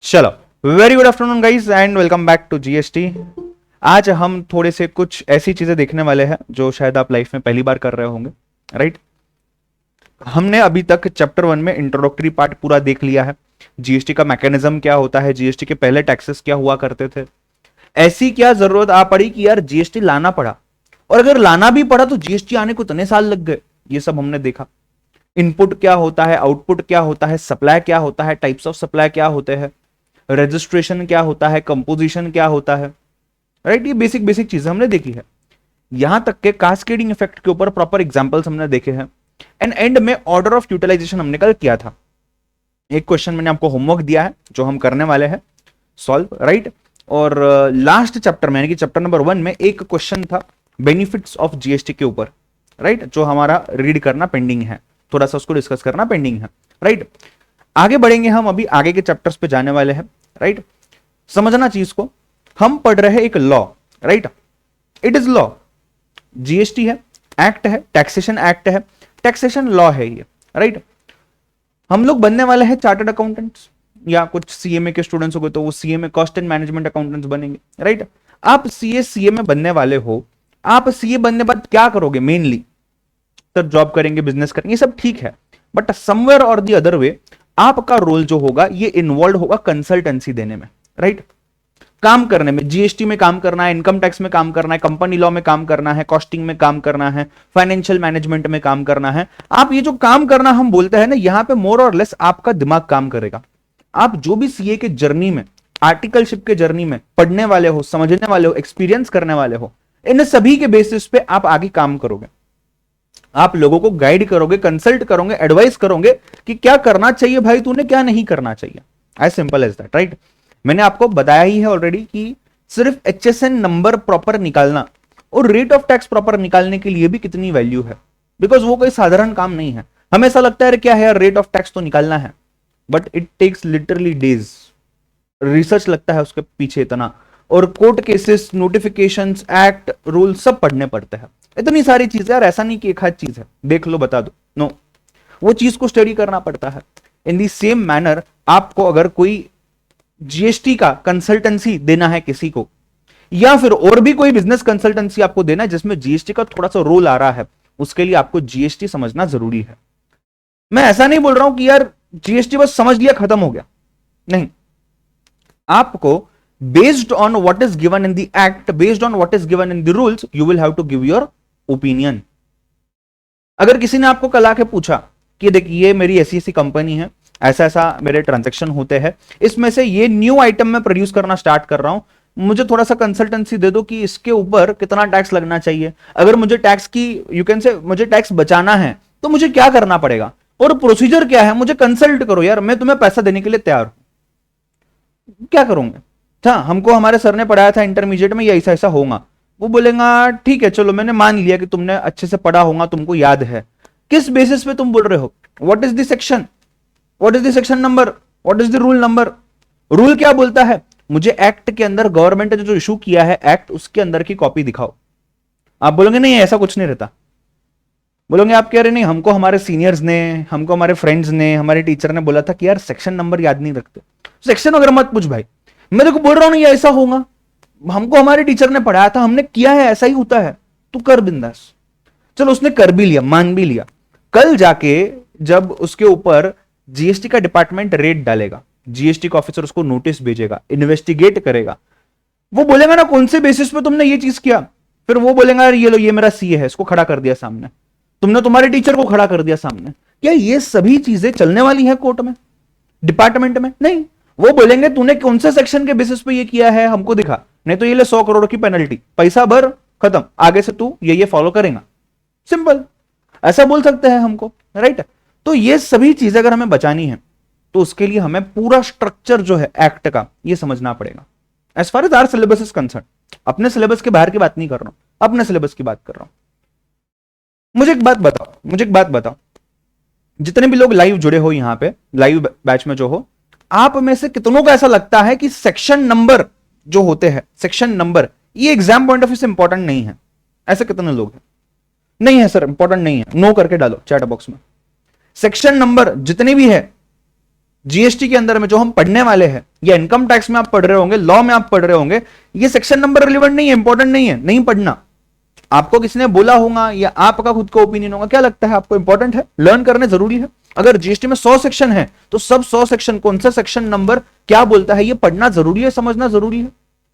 चलो, very good afternoon guys and welcome back to GST. आज हम थोड़े से कुछ ऐसी चीजें देखने वाले हैं जो शायद आप लाइफ में पहली बार कर रहे होंगे। राइट, हमने अभी तक चैप्टर 1 में इंट्रोडक्टरी पार्ट पूरा देख लिया है। जीएसटी का मैकेनिज्म क्या होता है, जीएसटी के पहले टैक्सेस क्या हुआ करते थे, ऐसी क्या जरूरत आ पड़ी कि यार जीएसटी लाना पड़ा, और अगर लाना भी पड़ा तो जीएसटी आने को इतने साल लग गए, ये सब हमने देखा। इनपुट क्या होता है, आउटपुट क्या होता है, सप्लाई क्या होता है, टाइप्स ऑफ सप्लाई क्या होते हैं, रजिस्ट्रेशन क्या होता है, कंपोजिशन क्या होता है। राइट, ये बेसिक बेसिक चीजें हमने देखी है। यहां तक के कास्केडिंग इफेक्ट के ऊपर प्रॉपर एग्जांपल्स हमने देखे हैं। एंड एंड में ऑर्डर ऑफ यूटिलाइजेशन हमने कल किया था। एक क्वेश्चन मैंने आपको होमवर्क दिया है जो हम करने वाले हैं सॉल्व। राइट, और लास्ट चैप्टर में यानी कि चैप्टर नंबर 1 में एक क्वेश्चन था बेनिफिट्स ऑफ जीएसटी के ऊपर। राइट, जो हमारा रीड करना पेंडिंग है, थोड़ा सा उसको डिस्कस करना पेंडिंग है। राइट, आगे बढ़ेंगे हम, अभी आगे के चैप्टर्स पे जाने वाले हैं। राइट, समझना चीज को, हम पढ़ रहे हैं एक law. Right, it is law, GST है, एक्ट है, टैक्सेशन एक्ट है, टैक्सेशन लॉ है ये। राइट, हम लोग बनने वाले हैं चार्टर्ड अकाउंटेंट्स, या कुछ सीएमए के स्टूडेंट्स हो गए तो वो CMA cost and management accountants बनेंगे। राइट, आप सीए में बनने वाले हो, आप सीए बनने बाद क्या करोगे मेनली? सर जॉब करेंगे, बिजनेस करेंगे, ये सब ठीक है, बट समवेयर और द अदर वे आपका रोल जो होगा ये इन्वॉल्व होगा कंसल्टेंसी देने में। राइट, काम करने में, जीएसटी में काम करना है, इनकम टैक्स में काम करना है, कंपनी लॉ में काम करना है, कॉस्टिंग में काम करना है, फाइनेंशियल मैनेजमेंट में काम करना है। आप ये जो काम करना हम बोलते हैं ना, यहां पे मोर और लेस आपका दिमाग काम करेगा। आप जो भी सीए के जर्नी में, आर्टिकलशिप के जर्नी में पढ़ने वाले हो, समझने वाले हो, एक्सपीरियंस करने वाले हो, इन सभी के बेसिस पे आप आगे काम करोगे। आप लोगों को गाइड करोगे, कंसल्ट करोगे, एडवाइस करोगे कि क्या करना चाहिए भाई तूने, क्या नहीं करना चाहिए। As simple as that. Right, मैंने आपको बताया ही है ऑलरेडी कि सिर्फ एचएसएन नंबर प्रॉपर निकालना और रेट ऑफ टैक्स प्रॉपर निकालने के लिए भी कितनी वैल्यू है, बिकॉज वो कोई साधारण काम नहीं है। हमेशा लगता है क्या है यार, रेट ऑफ टैक्स तो निकालना है, but it takes literally days, research लगता है उसके पीछे इतना, और court cases, notifications, act, rule सब पढ़ने पड़ते हैं। इतनी सारी चीजें यार, ऐसा नहीं कि एक आध चीज है देख लो बता दो, नो, वो चीज को स्टडी करना पड़ता है। इन दी सेम मैनर आपको अगर कोई जीएसटी का कंसल्टेंसी देना है किसी को, या फिर और भी कोई बिजनेस कंसल्टेंसी आपको देना है जिसमें जीएसटी का थोड़ा सा रोल आ रहा है, उसके लिए आपको जीएसटी समझना जरूरी है। मैं ऐसा नहीं बोल रहा हूं कि यार जीएसटी बस समझ लिया खत्म हो गया, नहीं। आपको based on what is given in the act, based on what is given in the rules, you will have to give your opinion. अगर किसी ने आपको कल आके पूछा कि देखिए ये मेरी ऐसी ऐसी कंपनी है, ऐसा ऐसा मेरे ट्रांजैक्शन होते हैं, इसमें से ये न्यू आइटम मैं प्रोड्यूस करना स्टार्ट कर रहा हूं, मुझे थोड़ा सा कंसल्टेंसी दे दो कि इसके ऊपर कितना टैक्स लगना चाहिए, अगर मुझे टैक्स की, यू कैन से, मुझे टैक्स बचाना है तो मुझे क्या करना पड़ेगा और प्रोसीजर क्या है, मुझे कंसल्ट करो यार, मैं तुम्हें पैसा देने के लिए तैयार हूं। क्या करूंगे? अच्छा, हमको हमारे सर ने पढ़ाया था इंटरमीडिएट में, ये ऐसा ऐसा होगा। वो बोलेगा ठीक है चलो, मैंने मान लिया कि तुमने अच्छे से पढ़ा होगा, तुमको याद है। किस बेसिस पे तुम बोल रहे हो? What is the section, what is the section number, what is the rule number? Rule क्या बोलता है? मुझे एक्ट के अंदर, गवर्नमेंट ने जो इशू किया है एक्ट, उसके अंदर की कॉपी दिखाओ। आप बोलोगे नहीं ऐसा कुछ नहीं रहता। बोलोगे आप कह रहे नहीं, हमको हमारे सीनियर्स ने, हमको हमारे फ्रेंड्स ने, हमारे टीचर ने बोला था कि यार सेक्शन नंबर याद नहीं रखते। सेक्शन वगैरह मत पूछ भाई, मैं देखो बोल रहा हूं ना ये ऐसा होगा, हमको हमारे टीचर ने पढ़ाया था, हमने किया है, ऐसा ही होता है, तू कर बिंदास। चलो उसने कर भी लिया, मान भी लिया, कल जाके जब उसके ऊपर जीएसटी का डिपार्टमेंट रेड डालेगा, जीएसटी का ऑफिसर उसको नोटिस भेजेगा, इन्वेस्टिगेट करेगा, वो बोलेगा ना कौन से बेसिस पे तुमने ये चीज किया, फिर वो बोलेगा यार ये लो, ये मेरा सीए है, इसको खड़ा कर दिया सामने, तुमने तुम्हारे टीचर को खड़ा कर दिया सामने। क्या ये सभी चीजें चलने वाली है कोर्ट में, डिपार्टमेंट में? नहीं। वो बोलेंगे तूने कौन से सेक्शन के बेसिस पे ये किया है, हमको दिखा, नहीं तो ये ले 100 करोड़ की पेनल्टी, पैसा भर, खत्म, आगे से तू ये फॉलो करेगा। सिंपल, ऐसा बोल सकते हैं हमको। राइट, तो ये सभी चीजें अगर हमें बचानी है तो उसके लिए हमें पूरा स्ट्रक्चर जो है एक्ट का ये समझना पड़ेगा। As far as our syllabus is concerned, अपने सिलेबस के बाहर की बात नहीं कर रहा हूं, अपने सिलेबस की बात कर रहा हूं। मुझे एक बात बताओ, जितने भी लोग लाइव जुड़े हो यहां पे, लाइव बैच में जो हो, आप में से कितनों को ऐसा लगता है कि सेक्शन नंबर जो होते हैं, सेक्शन नंबर ये एग्जाम पॉइंट ऑफ व्यू से इंपॉर्टेंट नहीं है? ऐसे कितने लोग हैं? नहीं है सर, इंपॉर्टेंट नहीं है, नो करके डालो चैट बॉक्स में। सेक्शन नंबर जितने भी है जीएसटी के अंदर में जो हम पढ़ने वाले हैं, या इनकम टैक्स में आप पढ़ रहे होंगे, लॉ में आप पढ़ रहे होंगे, ये सेक्शन नंबर रिलेवेंट नहीं है, इंपॉर्टेंट नहीं है, नहीं पढ़ना। आपको किसी ने बोला होगा या आपका खुद का ओपिनियन होगा, क्या लगता है आपको इंपॉर्टेंट है, लर्न करने जरूरी है? अगर जीएसटी में 100 सेक्शन है तो सब 100 सेक्शन कौन सा सेक्शन नंबर क्या बोलता है, ये पढ़ना जरूरी है, समझना जरूरी है।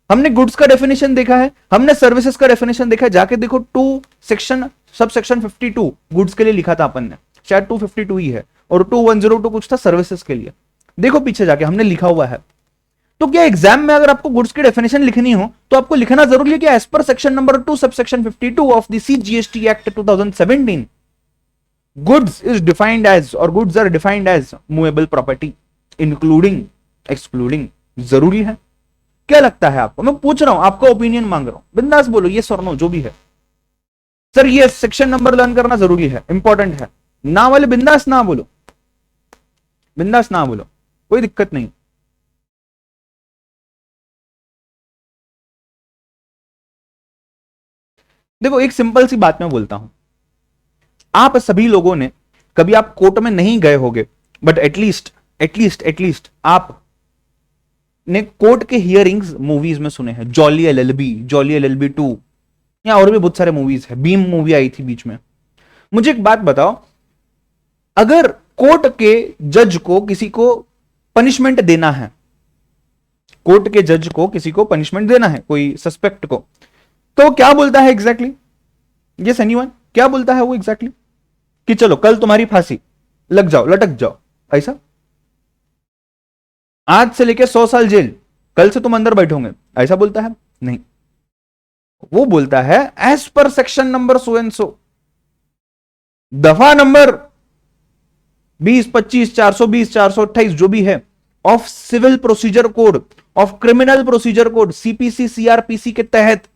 हमने गुड्स का डेफिनेशन देखा है, हमने सर्विसेज का डेफिनेशन देखा है, जाके देखो 2 सेक्शन सब सेक्शन 52 गुड्स के लिए लिखा था अपन ने, शायद 252 ही है, और 2102 कुछ था सर्विसेज के लिए। देखो पीछे जाके हमने लिखा हुआ है। तो क्या एग्जाम में अगर आपको गुड्स की डेफिनेशन लिखनी हो तो आपको लिखना जरूरी है कि as per section number 2 sub section 52 of the CGST act 2017 goods is defined as, और goods are defined as movable property including excluding. जरूरी है? क्या लगता है आपको? मैं पूछ रहा हूं, आपका ओपिनियन मांग रहा हूं, बिंदास बोलो, ये सर नो जो भी है। सर ये सेक्शन नंबर लर्न करना जरूरी है, इंपॉर्टेंट है ना वाले बिंदास ना बोलो, बिंदास ना बोलो, कोई दिक्कत नहीं। देखो एक सिंपल सी बात मैं बोलता हूं, आप सभी लोगों ने कभी आप कोर्ट में नहीं गए होगे, बट एटलीस्ट आप ने कोर्ट के हियरिंग्स मूवीज में सुने हैं। जॉली एलएलबी 2, या और भी बहुत सारे मूवीज है, बीम मूवी आई थी बीच में। मुझे एक बात बताओ, अगर कोर्ट के जज को किसी को पनिशमेंट देना है, कोर्ट के जज को किसी को पनिशमेंट देना है, कोई सस्पेक्ट को, तो क्या बोलता है एग्जैक्टली? यस एनीवन, क्या बोलता है वो एग्जैक्टली? कि चलो कल तुम्हारी फांसी, लग जाओ, लटक जाओ, ऐसा? आज से लेके 100 साल जेल, कल से तुम अंदर बैठोगे, ऐसा बोलता है? नहीं, वो बोलता है as per section number so and so, दफा नंबर 20, 25, 420, 428 जो भी है of civil procedure code, of criminal procedure code, CPC CrPC के तहत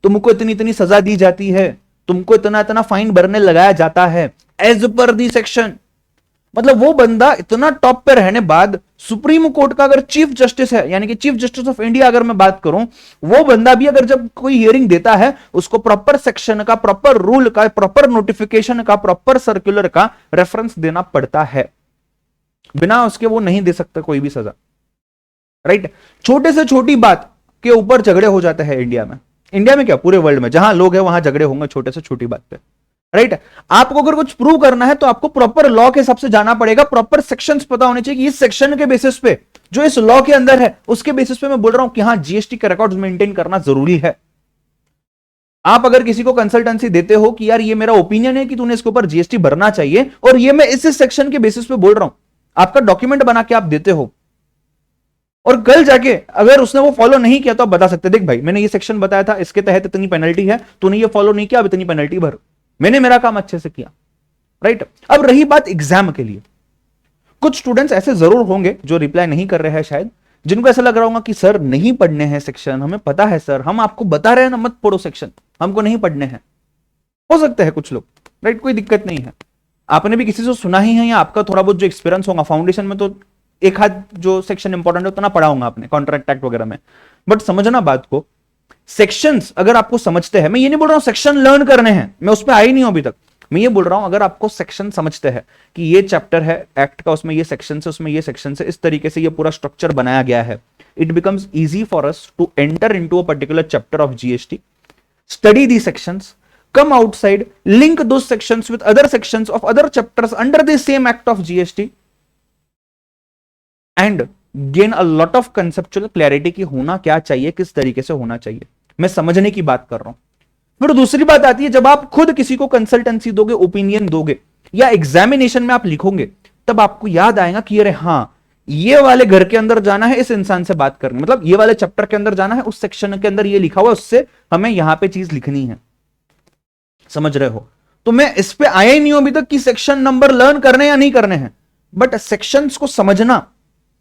तुमको इतनी इतनी सजा दी जाती है, तुमको इतना इतना फाइन भरने लगाया जाता है एज पर दी सेक्शन। मतलब वो बंदा इतना टॉप पे रहने बाद सुप्रीम कोर्ट का अगर चीफ जस्टिस है, यानी कि चीफ जस्टिस ऑफ इंडिया अगर मैं बात करूं, वो बंदा भी अगर जब कोई हियरिंग देता है, उसको प्रॉपर सेक्शन का, प्रॉपर रूल का, प्रॉपर नोटिफिकेशन का, प्रॉपर सर्कुलर का रेफरेंस देना पड़ता है, बिना उसके वो नहीं दे सकता कोई भी सजा। राइट? छोटे से छोटी बात के ऊपर झगड़े हो जाते हैं इंडिया में, इंडिया में क्या पूरे वर्ल्ड में जहां लोग हैं वहां झगड़े होंगे छोटे से छोटी बात पे। राइट? आपको अगर कुछ प्रूव करना है तो आपको प्रॉपर लॉ के हिसाब से जाना पड़ेगा, प्रॉपर सेक्शंस पता होने चाहिए कि इस सेक्शन के बेसिस पे जो इस लॉ के अंदर है उसके बेसिस पे मैं बोल रहा हूं कि हां जीएसटी के रिकॉर्ड्स मेंटेन करना जरूरी है। आप अगर किसी को कंसल्टेंसी देते हो कि यार ये मेरा ओपिनियन है कि तूने इसके ऊपर जीएसटी भरना चाहिए, और ये मैं इस सेक्शन के बेसिस पे बोल रहा हूं, आपका डॉक्यूमेंट बना के आप देते हो, और कल जाके अगर उसने वो फॉलो नहीं किया तो आप बता सकते देख भाई मैंने ये सेक्शन बताया था, इसके तहत इतनी पेनल्टी है, तूने ये फॉलो नहीं किया, अब इतनी पेनल्टी भर, मैंने मेरा काम अच्छे से किया। राइट? अब रही बात एग्जाम के लिए, कुछ स्टूडेंट्स ऐसे जरूर होंगे जो रिप्लाई नहीं कर रहे हैं शायद, जिनको ऐसा लग रहा होगा कि सर नहीं पढ़ने हैं सेक्शन, हमें पता है सर, हम आपको बता रहे हैं ना मत पढ़ो सेक्शन, हमको नहीं पढ़ने हैं। हो सकते हैं कुछ लोग, राइट? कोई दिक्कत नहीं है, आपने भी किसी से सुना ही है, या आपका थोड़ा बहुत जो एक्सपीरियंस होगा फाउंडेशन में, तो एक हाथ जो सेक्शन इंपॉर्टेंट है उतना पढ़ा होगा आपने कॉन्ट्रैक्ट एक्ट वगैरह में। बट समझना बात को, सेक्शंस अगर आपको समझते हैं, मैं ये नहीं बोल रहा हूं सेक्शन लर्न करने हैं, मैं उस पर आई नहीं हूं अभी तक, मैं ये बोल रहा हूं अगर आपको सेक्शन समझते हैं कि ये चैप्टर है एक्ट का, उसमें ये सेक्शन है, उसमें ये सेक्शन है, इस तरीके से ये पूरा स्ट्रक्चर बनाया गया है, it becomes easy for us to enter into a particular chapter of GST, study the sections, come outside, link those sections with other sections of other chapters under the same act of GST and gain a lot of conceptual clarity कि होना क्या चाहिए, किस तरीके से होना चाहिए, मैं समझने की बात कर रहा हूं। फिर दूसरी बात आती है, जब आप खुद किसी को कंसल्टेंसी दोगे, ओपिनियन दोगे, या एग्जामिनेशन में आप लिखोगे, तब आपको याद आएगा कि अरे हां ये वाले घर के अंदर जाना है, इस इंसान से बात करनी, मतलब ये वाले चैप्टर के अंदर जाना है, उस सेक्शन के अंदर ये लिखा हुआ है, उससे हमें यहां पे चीज लिखनी है। समझ रहे हो? तो मैं इस पे आया ही नहीं हूं अभी तक कि सेक्शन नंबर लर्न करने या नहीं करने हैं, बट सेक्शंस को समझना,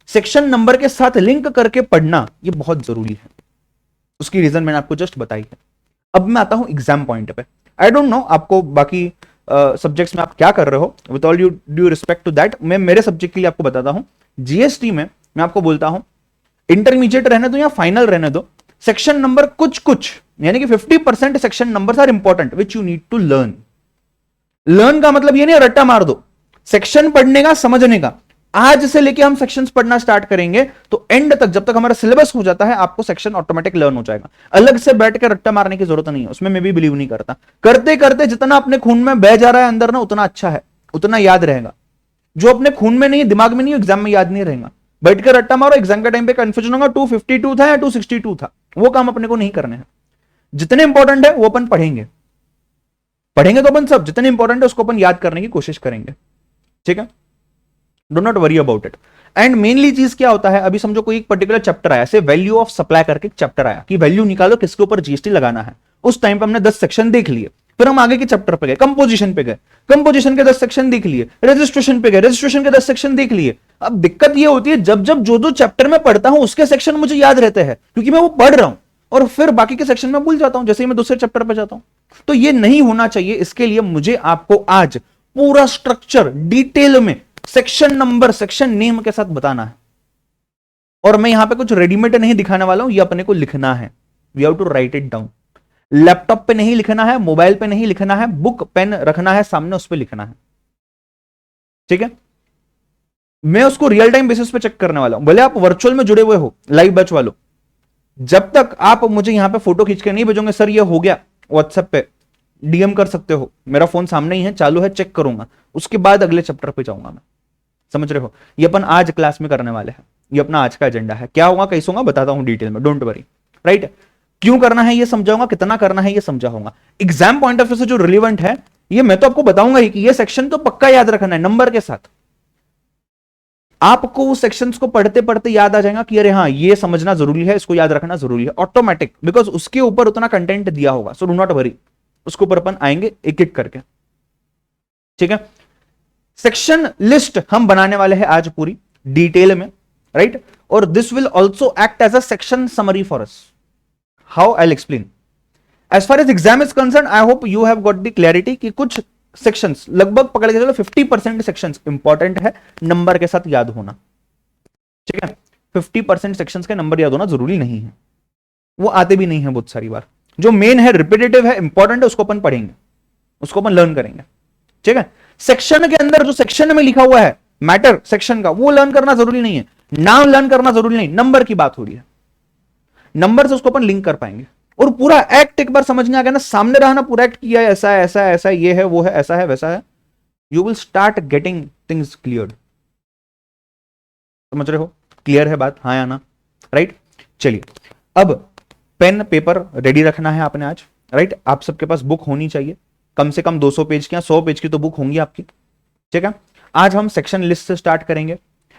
सेक्शन नंबर के साथ लिंक करके पढ़ना, ये बहुत जरूरी है। उसकी रीजन मैंने आपको जस्ट बताई है। अब मैं आता हूं एग्जाम पॉइंट पे। आई डोंट नो आपको बाकी सब्जेक्ट्स में आप क्या कर रहे हो, with all due respect to that, मैं मेरे सब्जेक्ट के लिए आपको बताता हूं। जीएसटी में मैं आपको बोलता हूं, इंटरमीडिएट रहने दो या फाइनल रहने दो, सेक्शन नंबर कुछ यानी कि 50% section numbers are important which you need to learn. Learn का मतलब ये नहीं रट्टा मार दो, सेक्शन पढ़ने का, समझने का, आज से लेके हम सेक्शंस पढ़ना स्टार्ट करेंगे तो एंड तक, जब तक हमारा सिलेबस हो जाता है, आपको सेक्शन ऑटोमेटिक लर्न हो जाएगा। अलग से बैठ के रट्टा मारने की जरूरत नहीं है, उसमें मैं भी बिलीव नहीं करता। करते करते जितना अपने खून में बह जा रहा है अंदर ना, उतना अच्छा है, उतना याद रहेगा। जो अपने खून में नहीं है, दिमाग में नहीं है, एग्जाम में याद नहीं रहेगा। बैठ कर रट्टा मारो, एग्जाम के टाइम पे कंफ्यूजन होगा 252 था या 262 था। वो काम अपने को नहीं करने हैं। जितने इंपॉर्टेंट है वो अपन पढ़ेंगे, पढ़ेंगे तो अपन सब जितने इंपॉर्टेंट है उसको अपन याद करने की कोशिश करेंगे, ठीक है। Do not worry about it. And mainly चीज क्या होता है, अभी समझो कोई एक पर्टिकुलर चैप्टर आया, ऐसे वैल्यू ऑफ सप्लाई करके एक चैप्टर आया कि वैल्यू निकालो किसके ऊपर जीएसटी लगाना है। उस टाइम पे हमने 10 सेक्शन देख लिए, फिर हम आगे के चैप्टर पे गए, कंपोजिशन पे गए, कंपोजिशन के 10 सेक्शन देख लिए, रजिस्ट्रेशन पे गए, रजिस्ट्रेशन के 10 सेक्शन देख लिए। अब दिक्कत ये होती है, जब जब जो चैप्टर में पढ़ता हूं उसके सेक्शन मुझे याद रहते हैं, क्योंकि मैं वो पढ़ रहा हूं, और फिर बाकी के सेक्शन में भूल जाता हूं जैसे ही मैं दूसरे चैप्टर पे जाता हूं। तो ये नहीं होना चाहिए। इसके लिए मुझे आपको आज पूरा स्ट्रक्चर डिटेल में सेक्शन नंबर, सेक्शन नेम के साथ बताना है। और मैं यहां पे कुछ रेडीमेड नहीं दिखाने वाला हूं, ये अपने को लिखना है। We have to write it down. Laptop पे नहीं लिखना है, मोबाइल पे नहीं लिखना है, बुक पेन रखना है सामने, उस पर लिखना है, ठीक है। मैं उसको रियल टाइम बेसिस पे चेक करने वाला हूं। भले आप वर्चुअल में जुड़े हुए हो, लाइव बैच वालों, जब तक आप मुझे यहां पे फोटो खींच के नहीं भेजोगे, सर ये हो गया, व्हाट्सएप पे डीएम कर सकते हो, मेरा फोन सामने ही है, चालू है, चेक करूंगा, उसके बाद अगले चैप्टर पे जाऊंगा मैं। समझ रहे हो? ये अपन आज क्लास में करने वाले हैं, ये अपना आज का एजेंडा है। क्या होगा कैसे होगा बताता हूं डिटेल में, डोंट वरी, राइट। क्यों करना है ये समझाऊंगा, कितना करना है ये समझाऊंगा। एग्जाम पॉइंट ऑफ व्यू से जो रिलेवेंट है ये मैं तो आपको बताऊंगा ही कि ये सेक्शन तो पक्का याद रखना है नंबर के साथ। आपको उस सेक्शंस को पढ़ते पढ़ते याद आ जाएगा कि अरे हाँ ये समझना जरूरी है, इसको याद रखना जरूरी है, ऑटोमेटिक, बिकॉज उसके ऊपर उतना कंटेंट दिया होगा। सो डू नॉट वरी, उसके ऊपर अपन आएंगे एक एक करके, ठीक है। सेक्शन लिस्ट हम बनाने वाले हैं आज पूरी डिटेल में, राइट। और this will also act as a section summary for us. How I will explain. As far as exam is concerned, I hope you have got the clarity कि कुछ सेक्शंस लगभग पकड़ के चलो 50% सेक्शंस इंपॉर्टेंट है, number के साथ याद होना, ठीक है। 50% सेक्शंस के नंबर याद होना जरूरी नहीं है, वो आते भी नहीं है बहुत सारी बार। जो मेन है, रिपीटेटिव है, इंपॉर्टेंट है, उसको अपन पढ़ेंगे, उसको अपन लर्न करेंगे, ठीक है। सेक्शन के अंदर जो सेक्शन में लिखा हुआ है मैटर सेक्शन का, वो लर्न करना जरूरी नहीं है, नाम लर्न करना जरूरी नहीं, नंबर की बात हो रही है, नंबर से उसको अपन लिंक कर पाएंगे। और पूरा एक्ट एक बार समझ में आ गया ना, सामने रहा ना, पूरा एक्ट किया है, ऐसा है, ऐसा है, ऐसा है, ये है, वो है, ऐसा है, वैसा है, you will start getting things clear. समझ रहे हो? क्लियर है बात, हाँ या ना, राइट। चलिए, अब पेन पेपर रेडी रखना है आपने आज, राइट। आप सबके पास बुक होनी चाहिए, कम से कम 200 पेज की या 100 पेज की तो बुक होंगी आपकी, ठीक है। आज हम सेक्शन लिस्ट से स्टार्ट करेंगे।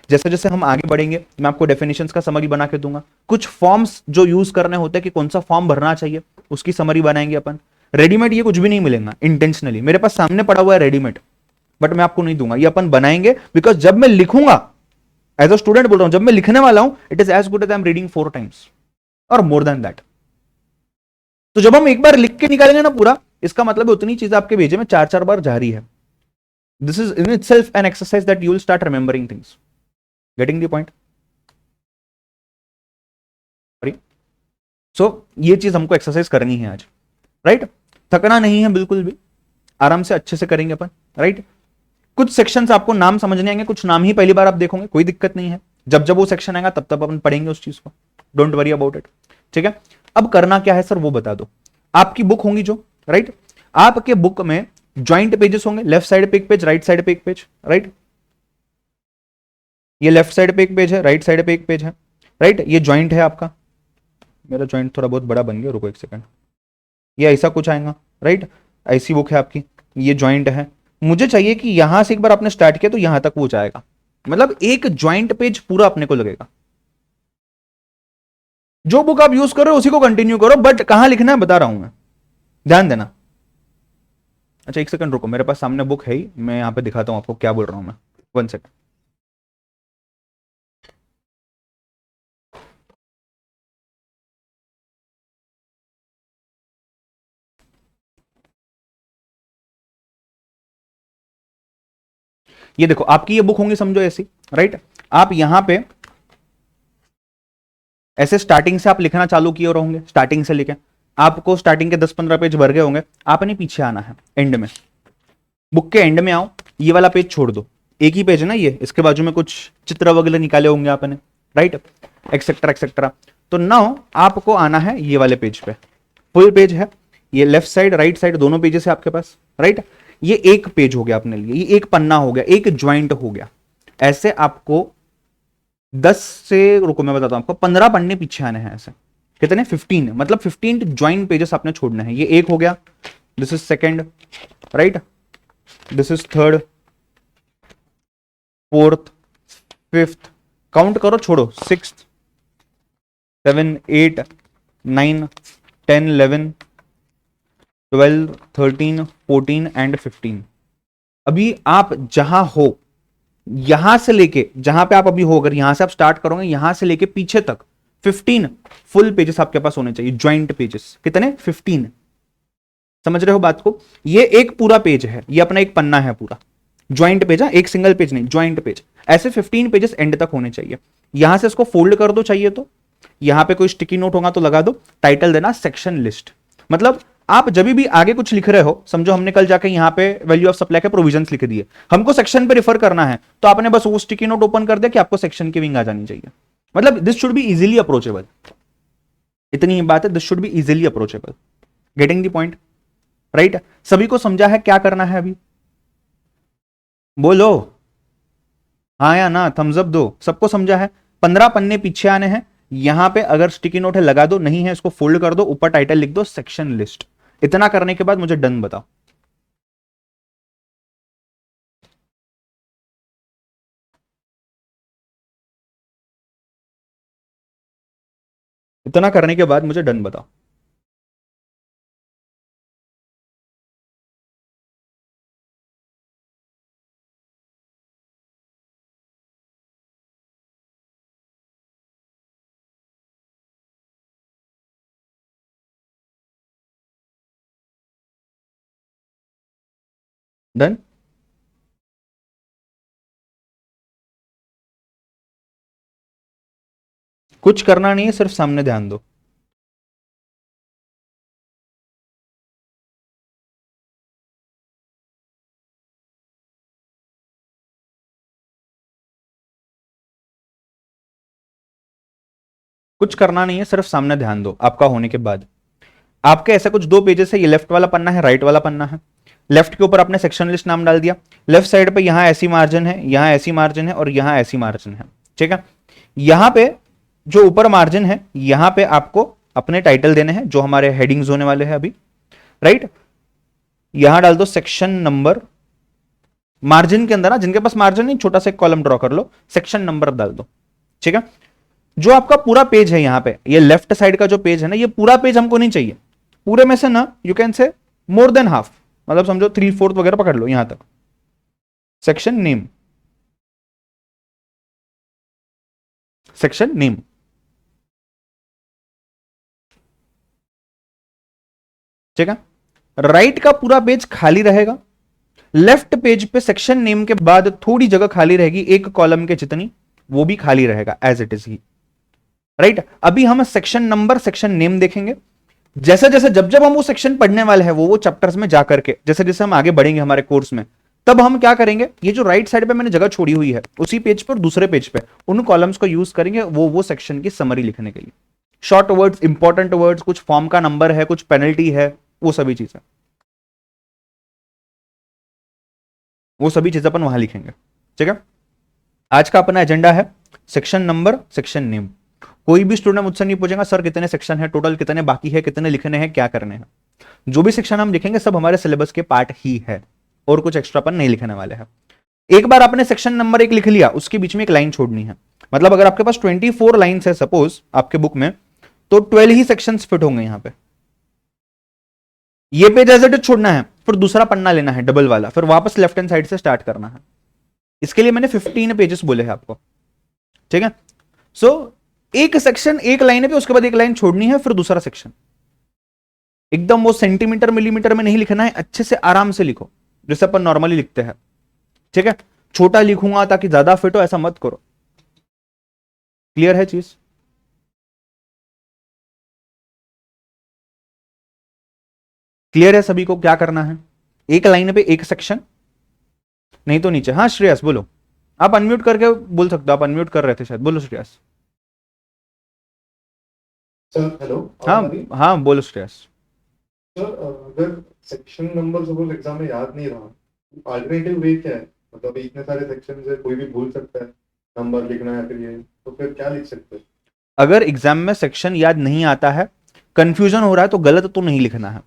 जैसे जैसे हम आगे बढ़ेंगे मैं आपको डेफिनेशंस का समरी बना के दूंगा, कुछ फॉर्म्स जो यूज करने होते हैं कि कौन सा फॉर्म भरना चाहिए उसकी समरी बनाएंगे अपन। रेडीमेड ये कुछ भी नहीं मिलेगा, इंटेंशनली मेरे पास सामने पड़ा हुआ है रेडीमेड, बट मैं आपको नहीं दूंगा, ये अपन बनाएंगे। बिकॉज जब मैं लिखूंगा, एज अ स्टूडेंट बोल रहा हूं, जब मैं लिखने वाला हूं, it is as good as I am reading 4 times और मोर देन दैट। तो जब हम एक बार लिख के निकालेंगे ना पूरा, इसका मतलब है उतनी चीज आपके भेजे में 4-4 बार जारी है। This is in itself an exercise that you will start remembering things. Getting the point? So ये चीज हमको एक्सरसाइज करनी है आज, राइट। थकना नहीं है बिल्कुल भी, आराम से अच्छे से करेंगे अपन, राइट। कुछ सेक्शंस आपको नाम समझने आएंगे, कुछ नाम ही पहली बार आप देखोगे, कोई दिक्कत नहीं है। जब जब वो सेक्शन आएगा तब तब अपन पढ़ेंगे उस चीज को, डोंट वरी अबाउट इट, ठीक है। अब करना क्या है सर वो बता दो। आपकी बुक होंगी जो, राइट, आपके बुक में ज्वाइंट पेजेस होंगे, लेफ्ट साइड पे एक पेज, राइट साइड पे एक पेज, राइट। ये लेफ्ट साइड पे एक पेज है, राइट साइड पे एक पेज है, राइट। ये ज्वाइंट है आपका, मेरा ज्वाइंट थोड़ा बहुत बड़ा बन गया, रुको एक सेकंड। ये ऐसा कुछ आएगा, राइट। ऐसी बुक है आपकी, ये ज्वाइंट है। मुझे चाहिए कि यहां से एक बार आपने स्टार्ट किया तो यहां तक वो जाएगा, मतलब एक ज्वाइंट पेज पूरा अपने को लगेगा। जो बुक आप यूज करो उसी को कंटिन्यू करो, बट कहां लिखना है बता रहा हूं मैं, ध्यान देना। अच्छा एक सेकंड रुको, मेरे पास सामने बुक है ही, मैं यहां पे दिखाता हूं आपको क्या बोल रहा हूं मैं, 1 सेकंड। ये देखो आपकी ये बुक होंगी समझो ऐसी, राइट। आप यहां पे ऐसे स्टार्टिंग से आप लिखना चालू किए रहोगे, स्टार्टिंग से लेके आपको स्टार्टिंग के 10-15 पेज भर गए होंगे, आपने पीछे आना है, एंड में, बुक के एंड में आओ, ये वाला पेज छोड़ दो, एक ही पेज है ना ये, इसके बाजू में कुछ चित्र वगैरह निकाले होंगे आपने, राइट, एक्सेट्रा एक्सेट्रा। तो नाउ आपको आना है ये वाले पेज पे, फुल पेज है ये, लेफ्ट साइड राइट साइड दोनों पेजेस है आपके पास, राइट। ये एक पेज हो गया अपने लिए, ये एक पन्ना हो गया, एक ज्वाइंट हो गया। ऐसे आपको 10 से, रुको मैं बताता हूं आपको, 15 पन्ने पीछे आने हैं। ऐसे कितने, 15, मतलब 15 ज्वाइंट पेजेस आपने छोड़ने हैं। ये एक हो गया, this is second, right, this is third, fourth, fifth, count करो, छोड़ो, सिक्स्थ, 7, 8, 9, 10, 11, 12, 13, 14 एंड 15। अभी आप जहां हो, यहां से लेके जहां पे आप अभी हो, अगर यहां से आप स्टार्ट करोगे, यहां से लेके पीछे तक 15 फुल पेजेस आपके पास होने चाहिए, ज्वाइंट पेजेस। कितने, 15। समझ रहे हो बात को? ये एक पूरा पेज है, ये अपना एक पन्ना है पूरा, ज्वाइंट पेज है, एक सिंगल पेज नहीं, ज्वाइंट पेज। ऐसे 15 पेजेस एंड तक होने चाहिए। यहां से इसको फोल्ड कर दो, चाहिए तो यहां पे कोई स्टिकी नोट होगा तो लगा दो, टाइटल देना सेक्शन लिस्ट। मतलब आप जब भी आगे कुछ लिख रहे हो, समझो हमने कल जाके यहां पे वैल्यू ऑफ सप्लाई के प्रोविजंस लिख दिए, हमको सेक्शन पे रिफर करना है, तो आपने बस वो स्टिकी नोट ओपन कर दिया कि आपको सेक्शन की विंग आ जानी चाहिए। मतलब this should be easily approachable, इतनी ही बात है, this should be easily approachable. Getting the point, right? सभी को समझा है क्या करना है अभी? बोलो हाँ या ना, थम्स अप दो। सबको समझा है? 15 पन्ने पीछे आने हैं, यहां पे अगर स्टिकी नोट है लगा दो, नहीं है इसको फोल्ड कर दो, ऊपर टाइटल लिख दो सेक्शन लिस्ट। इतना करने के बाद मुझे डन बताओ। इतना करने के बाद मुझे डन बताओ। डन? कुछ करना नहीं है, सिर्फ सामने ध्यान दो। कुछ करना नहीं है, सिर्फ सामने ध्यान दो। आपका होने के बाद आपके ऐसा कुछ दो पेजेस है, ये लेफ्ट वाला पन्ना है, राइट वाला पन्ना है। लेफ्ट के ऊपर आपने सेक्शन लिस्ट नाम डाल दिया, लेफ्ट साइड पे यहां ऐसी मार्जिन है, यहां ऐसी मार्जिन है और यहां ऐसी मार्जिन है, ठीक है। यहां पे जो ऊपर मार्जिन है, यहां पे आपको अपने टाइटल देने हैं जो हमारे हेडिंग्स होने वाले हैं अभी, राइट। यहां डाल दो सेक्शन नंबर, मार्जिन के अंदर ना, जिनके पास मार्जिन नहीं, छोटा सा एक कॉलम ड्रॉ कर लो, सेक्शन नंबर डाल दो, ठीक है। जो आपका पूरा पेज है, यहां पे ये लेफ्ट साइड का जो पेज है ना, ये पूरा पेज हमको नहीं चाहिए। पूरे में से ना, you can say more than half, मतलब समझो 3/4 वगैरह पकड़ लो यहां तक। सेक्शन नेम, सेक्शन नेम, ठीक है। राइट का पूरा पेज खाली रहेगा, लेफ्ट पेज पे सेक्शन नेम के बाद थोड़ी जगह खाली रहेगी, एक कॉलम के जितनी, वो भी खाली रहेगा एज इट इज ही, राइट। अभी हम सेक्शन नंबर, सेक्शन नेम देखेंगे। जैसे जैसे जब जब हम वो सेक्शन पढ़ने वाले हैं, वो चैप्टर्स में जाकर के, जैसे जैसे हम आगे बढ़ेंगे हमारे कोर्स में, तब हम क्या करेंगे, ये जो राइट साइड पे मैंने जगह छोड़ी हुई है, उसी पेज पर दूसरे पेज पे उन कॉलम्स को यूज करेंगे वो सेक्शन की समरी लिखने के लिए। शॉर्ट वर्ड्स, इंपॉर्टेंट वर्ड्स, कुछ फॉर्म का नंबर है, कुछ पेनल्टी है, वो सभी चीजें, वो सभी चीजें अपन वहां लिखेंगे, ठीक है। आज का अपना एजेंडा है सेक्शन नंबर, सेक्शन नेम। कोई भी स्टूडेंट मुझसे नहीं पूछेगा सर कितने सेक्शन है टोटल, कितने बाकी है, कितने लिखने हैं, क्या करने हैं। जो भी सेक्शन हम लिखेंगे सब हमारे सिलेबस के पार्ट ही है, और कुछ एक्स्ट्रा अपन नहीं लिखने वाले हैं। एक बार आपने सेक्शन नंबर एक लिख लिया, उसके बीच में एक लाइन छोड़नी है। मतलब अगर आपके पास 24 लाइन्स है सपोज आपके बुक में, तो 12 ही सेक्शंस फिट होंगे यहां पे। ये पेज एज इट इज छोड़ना है, फिर दूसरा पन्ना लेना है डबल वाला, फिर वापस लेफ्ट हैंड साइड से स्टार्ट करना है। इसके लिए मैंने 15 पेजेस बोले हैं आपको, ठीक है। सो एक सेक्शन एक लाइन पे, उसके बाद एक लाइन छोड़नी है, फिर दूसरा सेक्शन। एकदम वो सेंटीमीटर मिलीमीटर में नहीं लिखना है, अच्छे से आराम से लिखो जैसे अपन नॉर्मली लिखते हैं, ठीक है। छोटा लिखूंगा ताकि ज्यादा फिट हो, ऐसा मत करो। क्लियर है चीज? क्लियर है सभी को क्या करना है? एक लाइन पे एक सेक्शन, नहीं तो नीचे। हाँ श्रेयस बोलो। आप अनम्यूट करके बोल सकते हो, आप अनम्यूट कर रहे थे शायद, बोलो श्रेयस। सर हेलो, हाँ आवाज आ रही? हाँ बोलो श्रेयस। सर अगर सेक्शन नंबर सपोज एग्जाम में याद नहीं रहा, अल्टरनेटिव वे क्या है? मतलब इतने सारे सेक्शन है, कोई भी भूल सकता है नंबर लिखना है, फिर ये तो फिर क्या लिख सकते हैं? अगर एग्जाम में सेक्शन याद नहीं आता है, कंफ्यूजन हो रहा है, तो गलत तो नहीं लिखना है।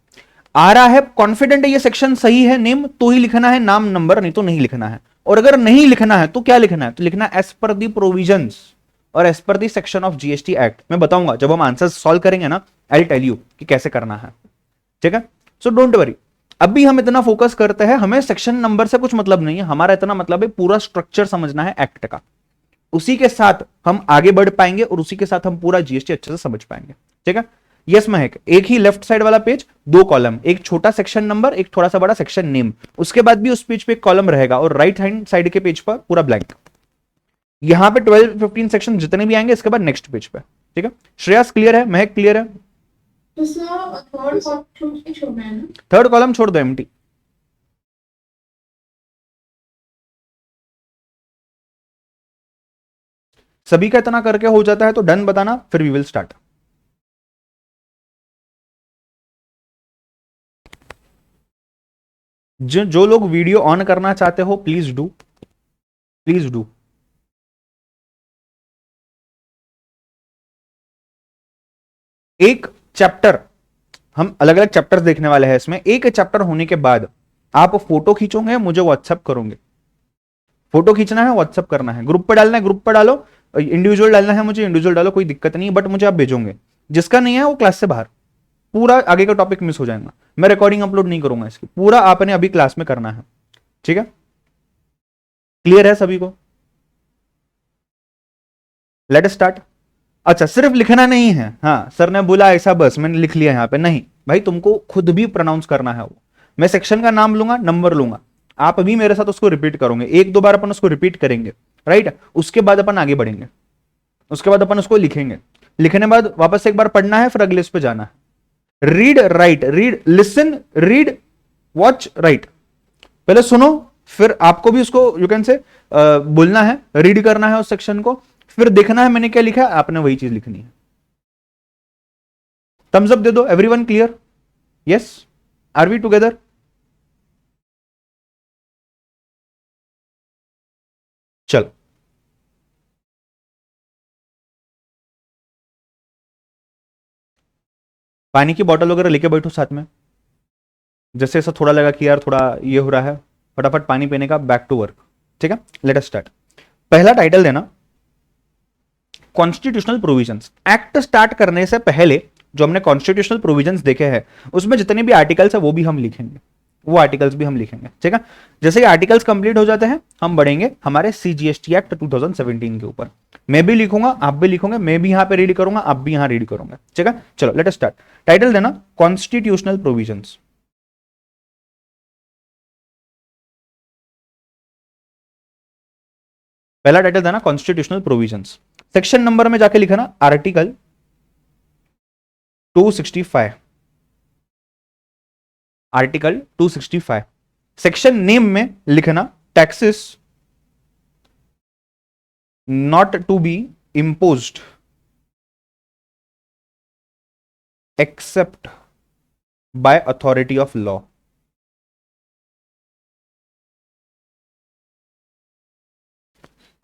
आ रहा है, कॉन्फिडेंट है ये सेक्शन सही है नेम, तो ही लिखना है नाम नंबर, नहीं तो नहीं लिखना है। और अगर नहीं लिखना है तो क्या लिखना है? तो लिखना एज पर दी प्रोविजंस और as per the section of GST act. मैं बताऊंगा जब हम आंसर सॉल्व करेंगे ना, आई टेल यू कि कैसे करना है। ठीक है, सो डोंट वरी। अभी हम इतना फोकस करते हैं, हमें सेक्शन नंबर से कुछ मतलब नहीं है, हमारा इतना मतलब है पूरा स्ट्रक्चर समझना है एक्ट का। उसी के साथ हम आगे बढ़ पाएंगे और उसी के साथ हम पूरा जीएसटी अच्छे से समझ पाएंगे। ठीक है, यस महक, एक ही लेफ्ट साइड वाला पेज, दो कॉलम, एक छोटा सेक्शन नंबर, एक थोड़ा सा बड़ा सेक्शन नेम, उसके बाद भी उस पेज पे एक कॉलम रहेगा और राइट हैंड साइड के पेज पर पूरा ब्लैंक। यहां पे 12-15 सेक्शन जितने भी आएंगे इसके बाद नेक्स्ट पेज पे। ठीक है, श्रेयस क्लियर है, महक क्लियर है? तो सर थर्ड कॉलम नहीं छोड़ना है ना? थर्ड कॉलम छोड़ दो, एम्प्टी। सभी का इतना करके हो जाता है तो डन बताना, फिर वी विल स्टार्ट। जो लोग वीडियो ऑन करना चाहते हो प्लीज डू, प्लीज डू। एक चैप्टर, हम अलग अलग चैप्टर्स देखने वाले हैं इसमें। एक चैप्टर होने के बाद आप फोटो खींचोगे, मुझे व्हाट्सएप करोगे। फोटो खींचना है, व्हाट्सएप करना है, ग्रुप पर डालना है, ग्रुप पर डालो, इंडिविजुअल डालना है मुझे, इंडिविजुअल डालो, कोई दिक्कत नहीं, बट मुझे आप भेजोगे। जिसका नहीं है वो क्लास से बाहर, पूरा आगे का टॉपिक मिस हो जाएगा। मैं रिकॉर्डिंग अपलोड नहीं करूंगा इसकी, पूरा आपने अभी क्लास में करना है। ठीक है, क्लियर है सभी को? Let start. अच्छा, सिर्फ लिखना नहीं है, हाँ सर ने बोला ऐसा बस मैंने लिख लिया यहां पे, नहीं भाई, तुमको खुद भी प्रोनाउंस करना है वो। मैं सेक्शन का नाम लूंगा, नंबर लूंगा, आप भी मेरे साथ उसको रिपीट करोगे, एक दो बार अपन उसको रिपीट करेंगे, राइट? उसके बाद अपन आगे बढ़ेंगे, उसके बाद अपन उसको लिखेंगे, लिखने बाद वापस एक बार पढ़ना है, फिर अगले उस पर जाना है। Read write, read listen read watch right. पहले सुनो, फिर आपको भी उसको यू कैन से बोलना है, रीड करना है उस सेक्शन को, फिर देखना है मैंने क्या लिखा है, आपने वही चीज लिखनी है। थम्स अप दे दो, everyone clear? Yes, are we together? चल, पानी की बोतल वगैरह लेके बैठो साथ में। जैसे ऐसा थोड़ा लगा कि यार थोड़ा ये हो रहा है, फटाफट पानी पीने का, बैक टू वर्क। ठीक है, लेट अस स्टार्ट। पहला टाइटल देना कॉन्स्टिट्यूशनल प्रोविजंस। एक्ट स्टार्ट करने से पहले जो हमने कॉन्स्टिट्यूशनल प्रोविजंस देखे हैं, उसमें जितने भी आर्टिकल्स है वो भी हम लिखेंगे, वो आर्टिकल्स भी हम लिखेंगे। ठीक है, जैसे ही आर्टिकल्स कंप्लीट हो जाते हैं हम बढ़ेंगे हमारे सीजीएसटी एक्ट 2017 के ऊपर। मैं भी लिखूंगा, आप भी लिखोगे, मैं भी यहां पे रीड करूंगा, आप भी यहां रीड करोगे। ठीक है, चलो लेट अस स्टार्ट। टाइटल देना कॉन्स्टिट्यूशनल प्रोविजंस। पहला टाइटल देना कॉन्स्टिट्यूशनल प्रोविजंस। सेक्शन नंबर में जाके लिखना आर्टिकल 265, आर्टिकल 265। सेक्शन नेम में लिखना taxes not to be imposed except by authority of law।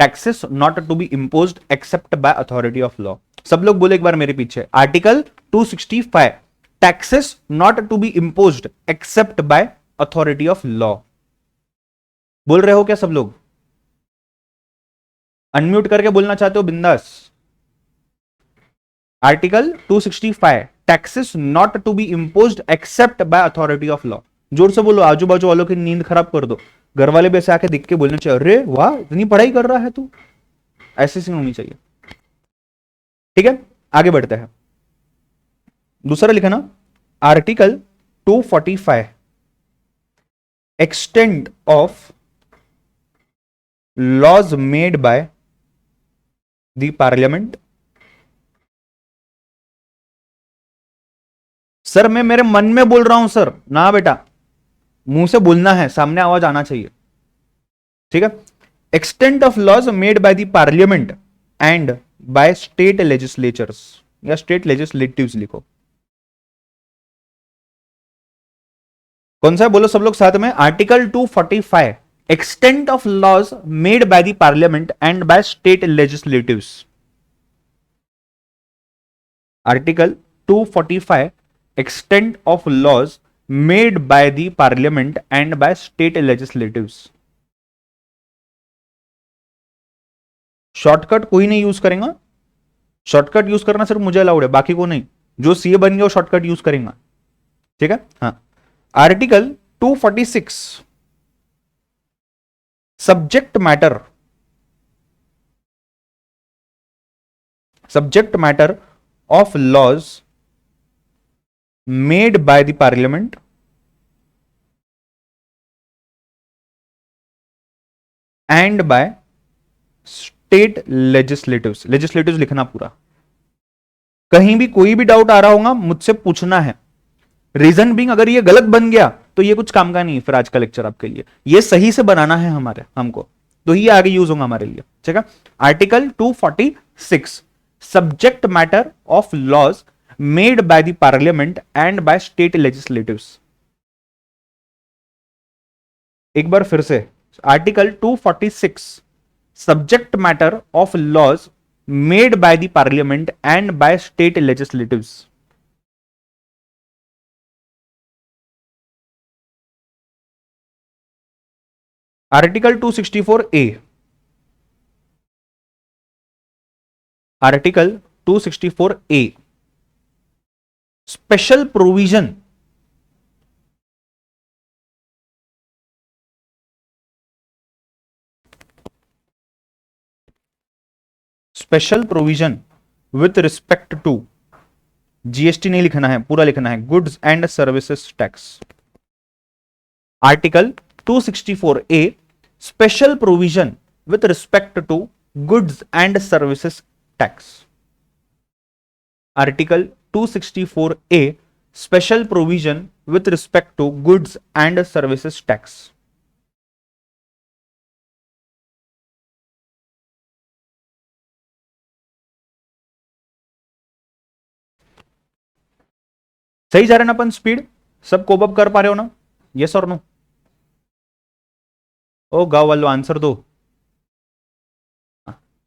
Taxes not to be imposed except by authority of law। सब लोग बोले एक बार मेरे पीछे, article 265, taxes not to be imposed except by authority of law। बोल रहे हो क्या सब लोग? अनम्यूट करके बोलना चाहते हो बिंदास। Article 265, taxes not to be imposed except by authority of law। जोर से बोलो, आजू बाजू वालों की नींद खराब कर दो। घर वाले भी ऐसे आके दिख के बोलने चाहिए, अरे वाह इतनी पढ़ाई कर रहा है तू, ऐसी सी होनी चाहिए। ठीक है, आगे बढ़ते हैं। दूसरा लिखना article 245, extent of laws made by the parliament. Sir मैं मेरे मन में बोल रहा हूं सर, ना बेटा, मुंह से बोलना है, सामने आवाज आना चाहिए। ठीक है, extent of laws made by the parliament and by state legislatures या स्टेट लेजिस्लेटिव्स लिखो। कौन सा है बोलो सब लोग साथ में। Article 245 extent of laws made by the parliament and by state legislatives. Article 245 extent of laws made by the parliament and by state legislatives। Shortcut कोई नहीं यूज करेगा, शॉर्टकट यूज करना सिर्फ मुझे अलाउड है, बाकी को नहीं। जो सीए बन गया वो शॉर्टकट यूज करेगा, ठीक है। हाँ, article 246 subject matter of laws made by the parliament and by state legislatives। legislatives लिखना पूरा, कहीं भी कोई भी डाउट आ रहा होगा मुझसे पूछना है। रीजन बीइंग अगर ये गलत बन गया तो ये कुछ काम का नहीं है फिर आज का लेक्चर आपके लिए। ये सही से बनाना है हमको, तो ये आगे यूज होगा हमारे लिए, ठीक है। Article 246 subject matter of laws made by the parliament and by state legislatives। एक बार फिर से, article 246 subject matter of laws made by the parliament and by state legislatives. Article 264A, article 264A special provision with respect to, GST नहीं लिखना है, पूरा लिखना है, goods and services tax. Article 264A special provision with respect to goods and services tax. Article 264A special provision with respect to goods and services tax। सही जा रहे ना अपन, स्पीड सब कोप अप कर पा रहे हो ना, यस और नो। ओ गाँव वालों आंसर दो,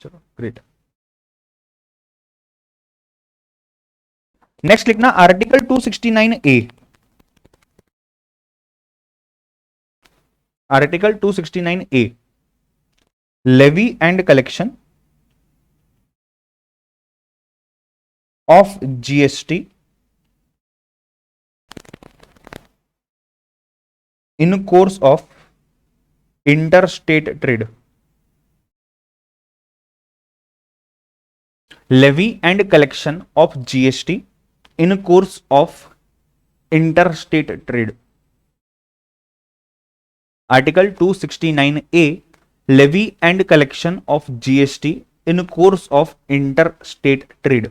चलो ग्रेट। नेक्स्ट लिखना article 269A, article 269A levy and collection of GST in course of interstate trade. Levy and collection of GST in course of interstate trade। article 269A levy and collection of GST in course of interstate trade।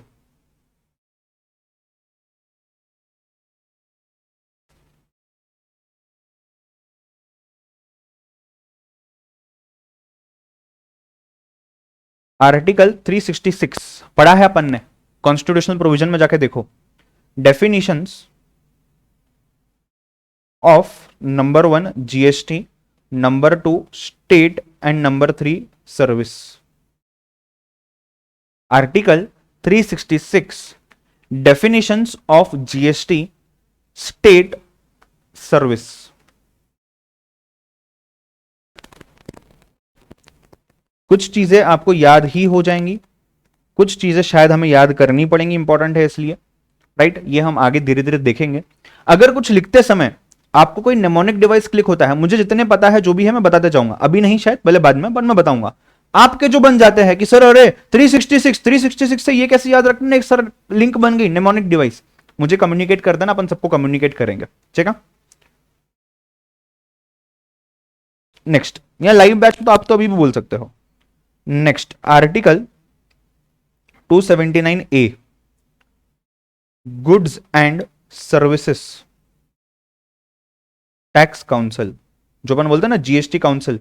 Article 366 पढ़ा है अपन ने, constitutional provision में जाके देखो। Definitions of number 1 GST, number 2 state and number 3 service. Article 366 definitions of GST, state, service. कुछ चीजें आपको याद ही हो जाएंगी, कुछ चीजें शायद हमें याद करनी पड़ेंगी, इंपॉर्टेंट है इसलिए, राइट। ये हम आगे धीरे धीरे देखेंगे। अगर कुछ लिखते समय आपको कोई नेमोनिक डिवाइस क्लिक होता है, मुझे जितने पता है जो भी है मैं बताते जाऊंगा, अभी नहीं शायद, पहले बाद में, पर मैं बताऊंगा। आपके जो बन जाते हैं कि सर अरे 366 से ये कैसे याद रखना, एक सर लिंक बन गई नेमोनिक डिवाइस, मुझे कम्युनिकेट कर देना, अपन सबको कम्युनिकेट करेंगे, ठीक है। नेक्स्ट, या लाइव बैच तो आप तो अभी भी बोल सकते हो। Next, article 279A goods and services tax council, जो अपन बोलते हैं ना जीएसटी काउंसिल,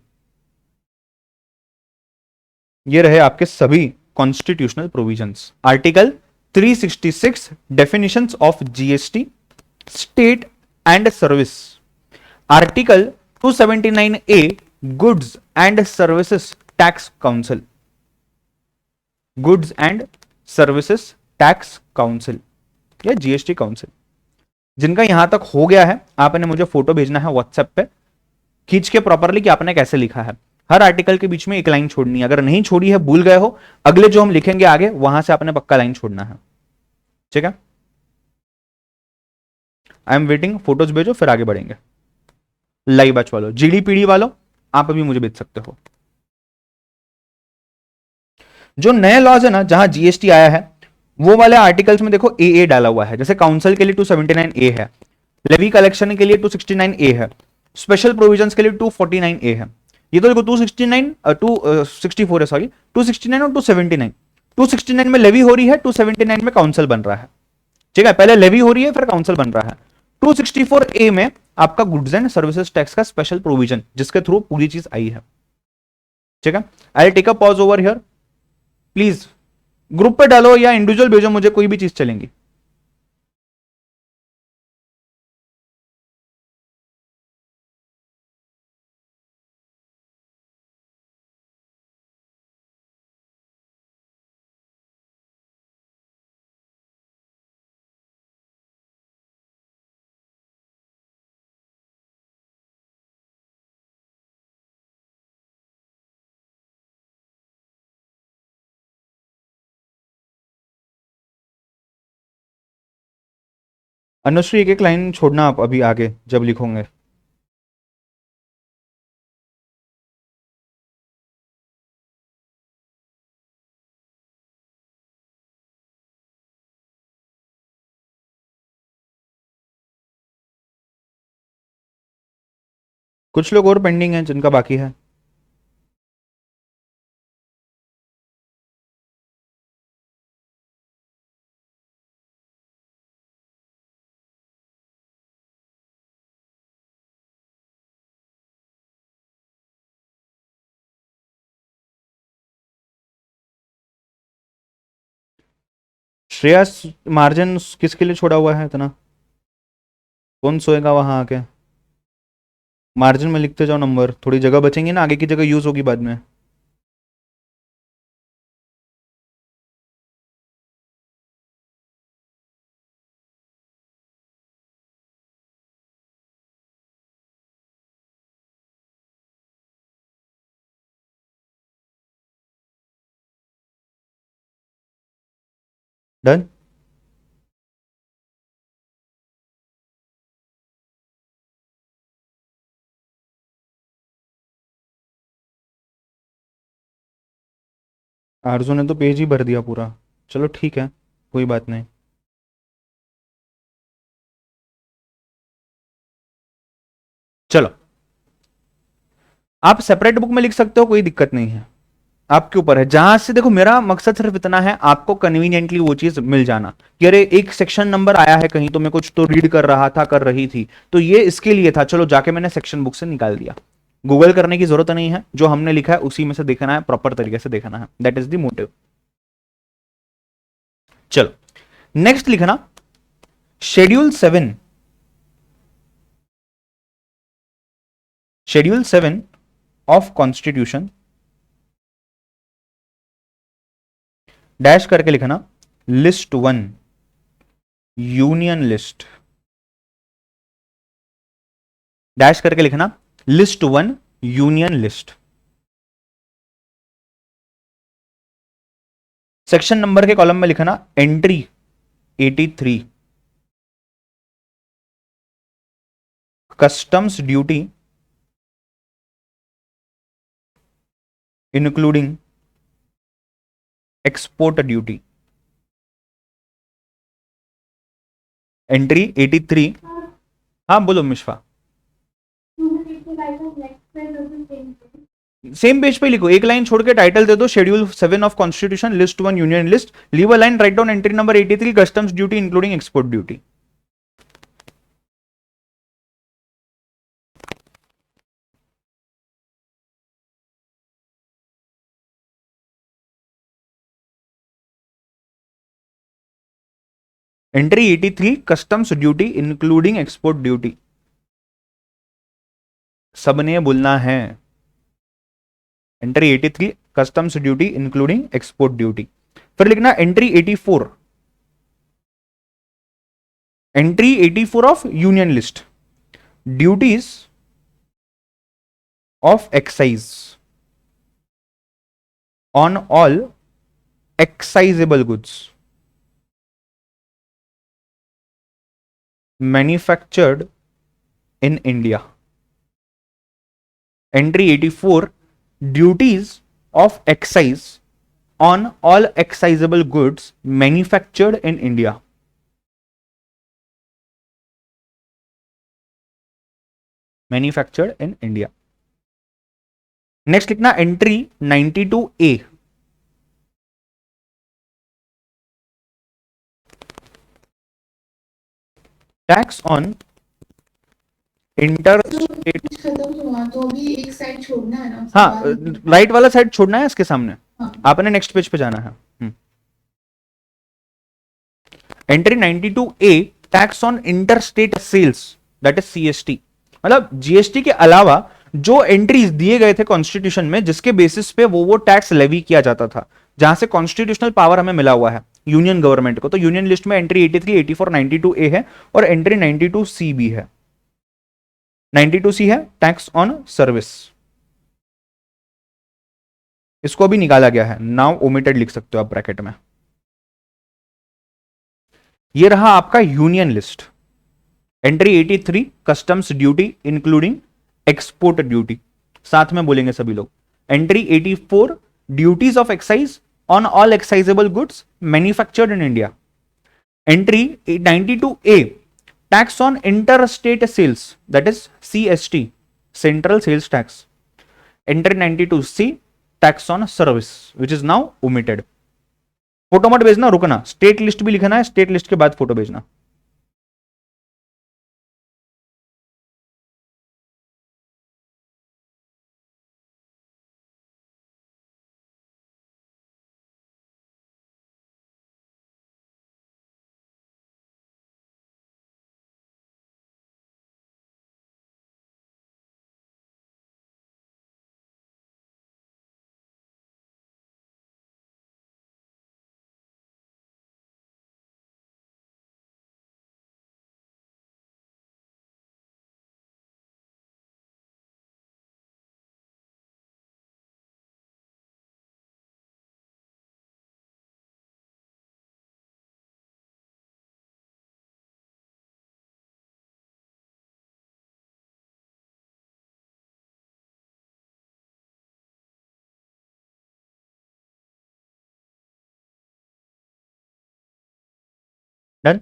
ये रहे आपके सभी constitutional provisions. Article 366 definitions of GST state and service. Article 279A goods and services tax council, goods and services tax council या GST council. जिनका यहां तक हो गया है आपने मुझे फोटो भेजना है व्हाट्सएप पे खींच के प्रॉपरली कि आपने कैसे लिखा है। हर आर्टिकल के बीच में एक लाइन छोड़नी है, अगर नहीं छोड़ी है भूल गए हो अगले जो हम लिखेंगे आगे वहां से आपने पक्का लाइन छोड़ना है, ठीक है। आई एम वेटिंग, फोटोज भेजो फिर आगे बढ़ेंगे। लाइव बैच वालों, जीडीपीडी वालों, आप अभी मुझे भेज सकते हो। जो नए लॉज है ना जहां जीएसटी आया है वो वाले आर्टिकल्स में देखो ए डाला हुआ है। जैसे काउंसिल के लिए 279A है, लेवी कलेक्शन के लिए 269A है, स्पेशल प्रोविजंस के लिए 249A है। ये तो देखो 269 264 है, सॉरी 269 और 279। 269 में लेवी हो रही है, 279 में काउंसिल बन रहा है, ठीक है। पहले लेवी हो रही है फिर काउंसिल बन रहा है। 264A में आपका गुड्स एंड सर्विसेज टैक्स का स्पेशल प्रोविजन जिसके थ्रू पूरी चीज आई है, ठीक है। I take a pause over here, please group पे डालो या इंडिविजुअल भेजो मुझे, कोई भी चीज चलेंगी। अनुश्री एक एक लाइन छोड़ना आप अभी आगे जब लिखोगे। कुछ लोग और पेंडिंग हैं जिनका बाकी है। श्रेयस, मार्जिन किसके लिए छोड़ा हुआ है इतना? कौन सोएगा वहां आके? मार्जिन में लिखते जाओ नंबर, थोड़ी जगह बचेंगी ना, आगे की जगह यूज होगी बाद में। डन। आरजू ने तो पेज ही भर दिया पूरा। चलो ठीक है, कोई बात नहीं। चलो आप सेपरेट बुक में लिख सकते हो, कोई दिक्कत नहीं है, आपके ऊपर है। जहां से देखो मेरा मकसद सिर्फ इतना है आपको कन्वीनियंटली वो चीज मिल जाना कि अरे एक सेक्शन नंबर आया है कहीं तो मैं कुछ तो रीड कर रहा था, कर रही थी, तो ये इसके लिए था। चलो जाके मैंने सेक्शन बुक से निकाल दिया, गूगल करने की जरूरत नहीं है, जो हमने लिखा है उसी में से देखना है, प्रॉपर तरीके से देखना है, दैट इज द मोटिव। चलो नेक्स्ट लिखना schedule 7। Schedule 7 of constitution dash करके लिखना लिस्ट 1 यूनियन लिस्ट, डैश करके लिखना list 1 union list. Section number के कॉलम में लिखना entry 83 customs duty including export duty. Entry 83। हाँ बोलो मिश्वा। सेम पेज पे लिखो, एक लाइन छोड़ के टाइटल दे दो schedule 7 of constitution list 1 union list, leave a line, write down entry number 83 customs duty including export duty. Entry 83 customs duty including export duty, सबने बोलना है। Entry 83 customs duty including export duty. फिर लिखना entry 84, entry 84 of union list, duties of excise on all excisable goods manufactured in India. Entry 84 duties of excise on all excisable goods manufactured in India. Manufactured in India. Next लिखना entry 92A, tax on inter state. कुछ खत्म हुआ तो अभी एक side छोड़ना है ना, उसके हाँ, बाद- राइट वाला साइड छोड़ना है इसके सामने, हाँ। आपने नेक्स्ट पेज पे जाना है। Entry 92A, tax on inter state sales, that is CST। मतलब जीएसटी के अलावा जो एंट्रीज दिए गए थे कॉन्स्टिट्यूशन में, जिसके बेसिस पे वो टैक्स लेवी किया जाता था, जहां से कॉन्स्टिट्यूशनल पावर हमें मिला हुआ है यूनियन गवर्नमेंट को। तो यूनियन लिस्ट में एंट्री 83, 84, 92A है और एंट्री 92C भी है। 92C है टैक्स ऑन सर्विस, इसको भी निकाला गया है, नाउ ओमिटेड लिख सकते हो आप ब्रैकेट में। ये रहा आपका union list. Entry 83 customs duty including export duty, साथ में बोलेंगे सभी लोग। Entry 84 duties of excise on all excisable goods manufactured in India. Entry 92A, tax on inter state sales, that is CST, central sales tax. Entry 92C, tax on service, which is now omitted. Photo मत भेजना, रुकना, state list भी लिखना है, state list के बाद photo भेजना। Done.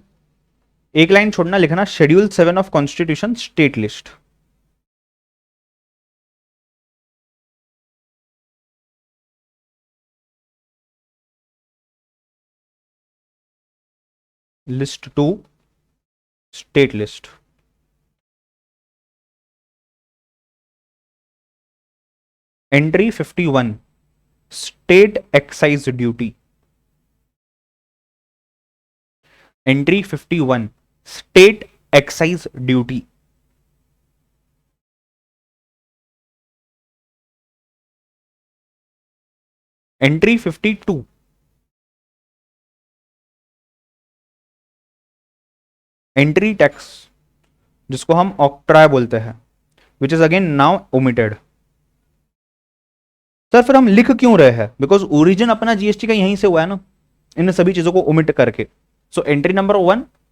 एक लाइन छोड़ना, लिखना schedule 7 of constitution state list. List 2 state list. Entry 51 state excise duty. Entry 51 state excise duty. Entry 52 entry tax, जिसको हम ऑक्ट्रा बोलते हैं, which is again now omitted. Sir फिर हम लिख क्यों रहे हैं? बिकॉज ओरिजिन अपना जीएसटी का यहीं से हुआ है ना, इन सभी चीजों को ओमिट करके। So entry number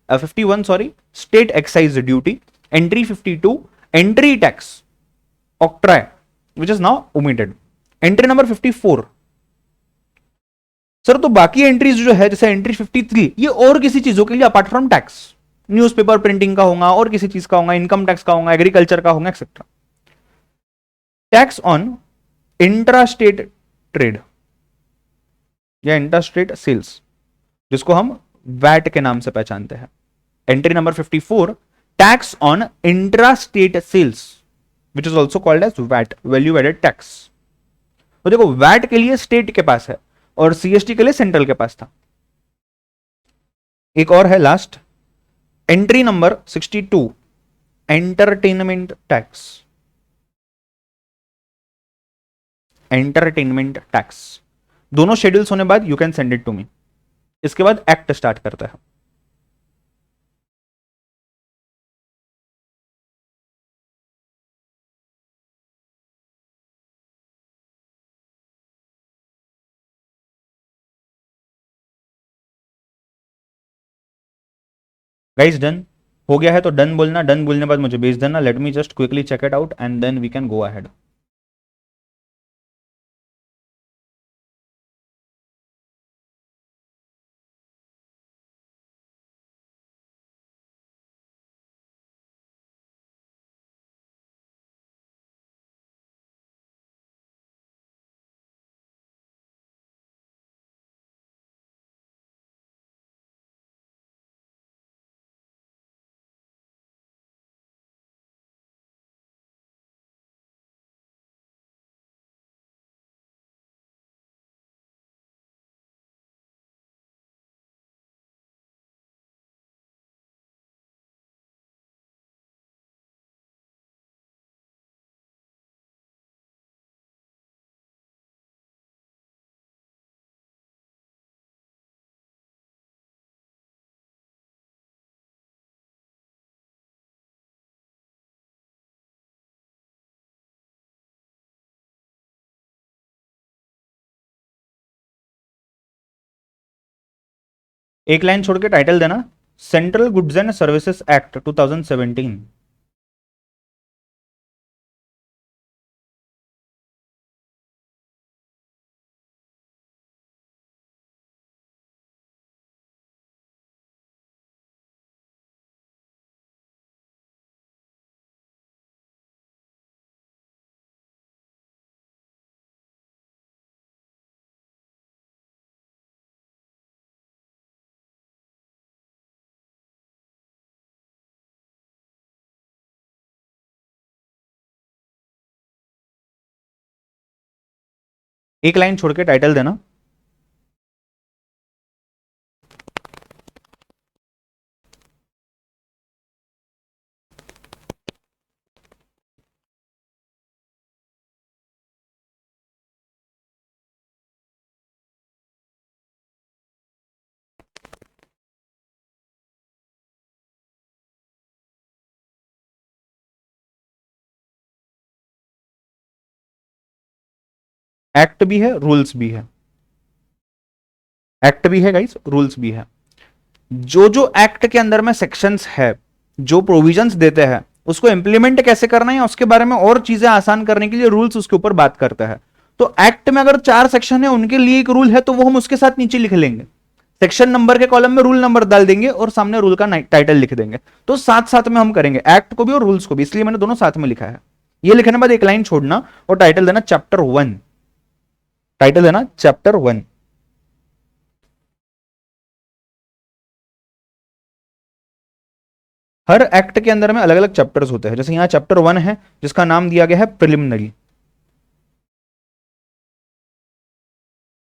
51 sorry, state excise duty. Entry 52 entry tax ऑक्ट्रा, which is now omitted. Entry number 54, sir तो बाकी एंट्रीज जो है, जैसे एंट्री 53, ये और किसी चीजों के लिए apart from tax, newspaper printing का होगा, और किसी चीज का होगा, इनकम टैक्स का होगा, एग्रीकल्चर का होगा, etcetera. Tax on intra state trade या इंट्रा स्टेट सेल्स, जिसको हम वैट के नाम से पहचानते हैं। Entry number 54 tax on intra state sales, which is also called as VAT, value added tax. तो देखो, वैट के लिए स्टेट के पास है और सीएसटी के लिए सेंट्रल के पास था। एक और है last, entry number 62, entertainment tax. Entertainment tax दोनों शेड्यूल्स होने बाद you can send it to me. इसके बाद एक्ट स्टार्ट करता है। गाइस डन हो गया है तो डन बोलना, डन बोलने बाद मुझे भेज देना। Let me just quickly check it out and then we can go ahead. एक लाइन छोड़ के टाइटल देना, central goods and services act 2017। एक लाइन छोड़ के टाइटल देना, एक्ट भी है रूल्स भी है। एक्ट भी है गाइस, रूल्स भी है। जो जो एक्ट के अंदर में सेक्शंस है, जो प्रोविजंस देते हैं, उसको इंप्लीमेंट कैसे करना है उसके बारे में और चीजें आसान करने के लिए रूल्स उसके ऊपर बात करता है। तो एक्ट में अगर 4 सेक्शन है, उनके लिए एक रूल है तो वो हम उसके साथ नीचे लिख लेंगे। सेक्शन नंबर के कॉलम में रूल नंबर डाल देंगे और सामने रूल का टाइटल लिख देंगे। तो साथ साथ में हम करेंगे एक्ट को भी और रूल्स को भी, इसलिए मैंने दोनों साथ में लिखा है। ये लिखने के बाद एक लाइन छोड़ना और टाइटल देना चैप्टर 1। टाइटल देना चैप्टर 1। हर एक्ट के अंदर में अलग अलग चैप्टर्स होते हैं। जैसे यहां चैप्टर 1 है जिसका नाम दिया गया है प्रिलिमिनरी,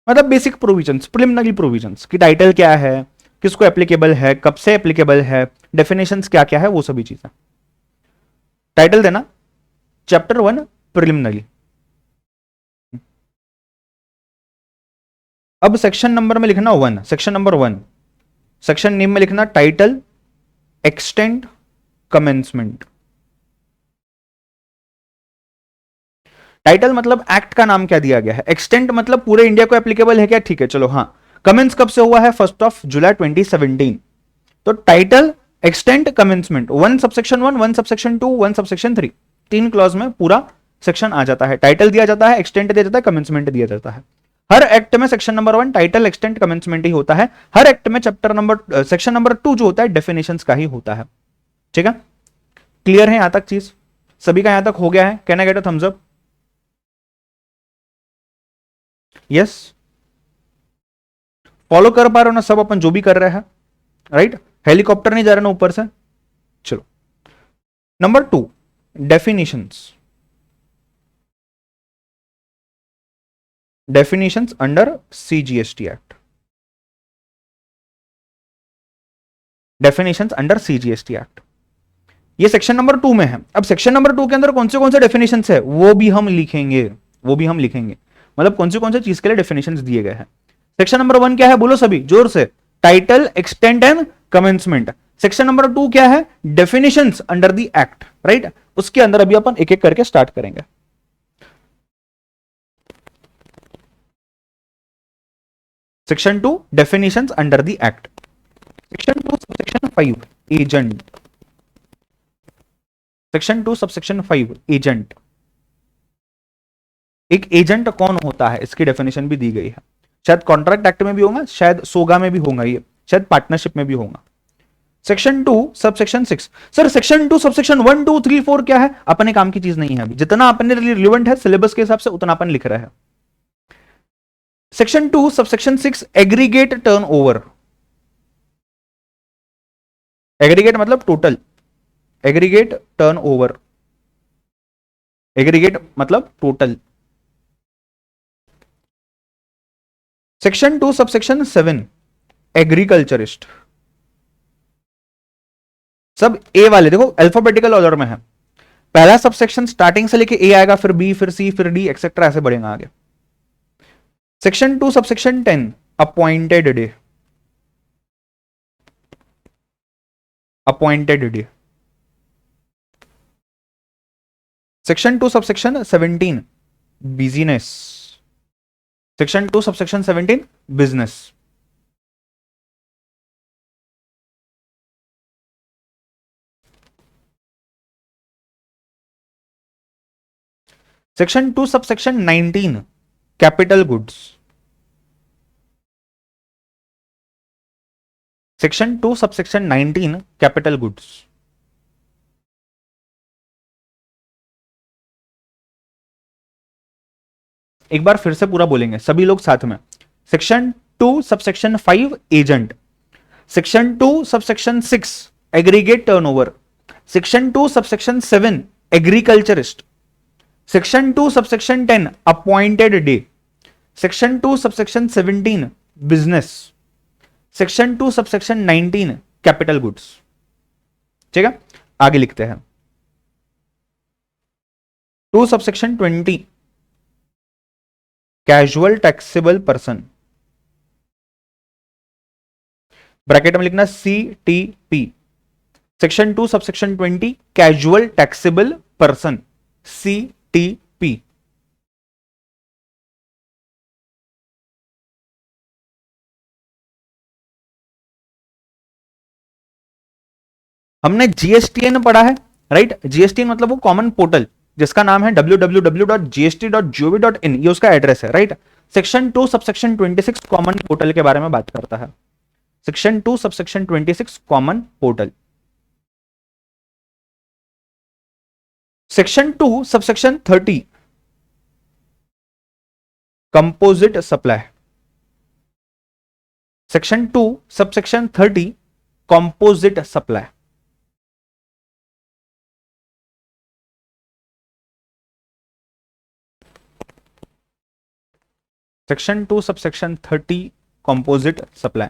मतलब बेसिक प्रोविजंस, प्रिलिमिनरी प्रोविजंस की टाइटल क्या है, किसको एप्लीकेबल है, कब से एप्लीकेबल है, डेफिनेशंस क्या क्या है, वो सभी चीजें। टाइटल देना चैप्टर 1 प्रिलिमिनरी। अब सेक्शन नंबर में लिखना 1, सेक्शन नंबर 1। सेक्शन नेम में लिखना टाइटल, एक्सटेंड, कमेंसमेंट। टाइटल मतलब एक्ट का नाम क्या दिया गया है, एक्सटेंट मतलब पूरे इंडिया को एप्लीकेबल है क्या, ठीक है चलो हाँ। कमेंस कब से हुआ है, 1 जुलाई 2017। तो title, extent, commencement, 1 subsection 1, 1 subsection 2, 1 subsection 3, 3 clause में पूरा सेक्शन आ जाता है। टाइटल दिया जाता है, एक्सटेंट दिया जाता है, कमेंसमेंट दिया जाता है। हर एक्ट में section number 1 title, extent, commencement ही होता है। हर एक्ट में चैप्टर नंबर सेक्शन नंबर 2 जो होता है डेफिनेशंस का ही होता है। ठीक है, क्लियर है यहां तक चीज? सभी का यहां तक हो गया है? Can I get a thumbs up? Yes, follow कर पा रहे हो ना सब अपन जो भी कर रहे हैं, राइट? हेलीकॉप्टर नहीं जा रहा ना ऊपर से। चलो number 2, definitions. Definitions under CGST act. Definitions under CGST act. ये सेक्शन नंबर 2 में है। अब सेक्शन नंबर 2 के अंदर कौन से डेफिनेशंस है वो भी हम लिखेंगे, मतलब कौन से चीज के लिए डेफिनेशंस दिए गए हैं। सेक्शन नंबर 1 क्या है बोलो सभी जोर से, title, extent and commencement. Section number 2 क्या है, definitions under the act, right. उसके अंदर अभी अपन एक एक करके स्टार्ट करेंगे। Section 2 definitions under the act. Section 2 subsection 5 agent. Section 2 subsection 5 agent. एक एजेंट कौन होता है इसकी डेफिनेशन भी दी गई है। शायद कॉन्ट्रैक्ट एक्ट में भी होगा, शायद सोगा में भी होगा, ये शायद पार्टनरशिप में भी होगा। Section 2 subsection 6। Sir section 2 subsection 1 2 3 4 क्या है, अपने काम की चीज नहीं है। अभी जितना अपने रिलेवेंट है सिलेबस के हिसाब से उतना अपन लिख रहे हैं। Section 2 subsection 6 aggregate turnover. Aggregate मतलब टोटल, एग्रीगेट टर्नओवर, एग्रीगेट मतलब टोटल। Section 2 subsection 7 agriculturist. सब ए वाले देखो अल्फाबेटिकल ऑर्डर में है। पहला सबसेक्शन स्टार्टिंग से लेके ए आएगा, फिर बी, फिर सी, फिर डी एक्सेट्रा ऐसे बढ़ेगा आगे। Section 2 subsection 10 appointed day. Appointed day. Section 2 subsection 17 business. Section 2 subsection 17 business. Section 2 subsection 19 capital goods. Section 2 subsection 19 capital goods. एक बार फिर से पूरा बोलेंगे सभी लोग साथ में। Section 2 subsection 5 agent. Section 2 subsection 6 aggregate turnover. Section 2 subsection 7 agriculturist. Section 2 subsection 10 appointed day. Section 2 subsection 17 business. Section 2 subsection 19 capital goods. ठीक है, आगे लिखते हैं। 2 subsection 20 casual taxable person. Bracket में लिखना CTP। Section 2 subsection 20 casual taxable person CTP। हमने GSTN पढ़ा है, राइट। GSTN मतलब वो कॉमन पोर्टल जिसका नाम है www.gst.gov.in, ये उसका एड्रेस है, right. Section 2 subsection 26 common portal के बारे में बात करता है। Section 2 subsection 26 common portal. Section 2 subsection 30 composite supply. Section 2 subsection 30 composite supply. Section 2 subsection 30 composite supply.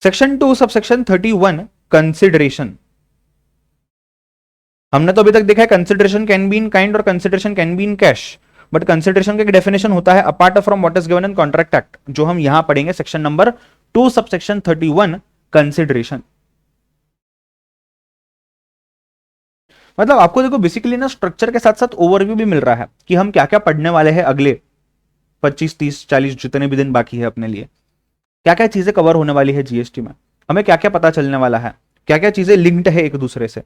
Section 2 subsection 31 consideration. हमने तो अभी तक देखा है consideration can be in kind और consideration can be in cash, but consideration का एक definition होता है apart from what is given in contract act, जो हम यहां पढ़ेंगे सेक्शन नंबर 2 सबसेक्शन 31 कंसिडरेशन। मतलब आपको देखो बेसिकली ना स्ट्रक्चर के साथ साथ ओवरव्यू भी मिल रहा है कि हम क्या क्या पढ़ने वाले हैं अगले 25 30 40 जितने भी दिन बाकी है अपने लिए, क्या क्या चीजें कवर होने वाली है जीएसटी में, हमें क्या क्या पता चलने वाला है, क्या क्या चीजें लिंक्ड है एक दूसरे से।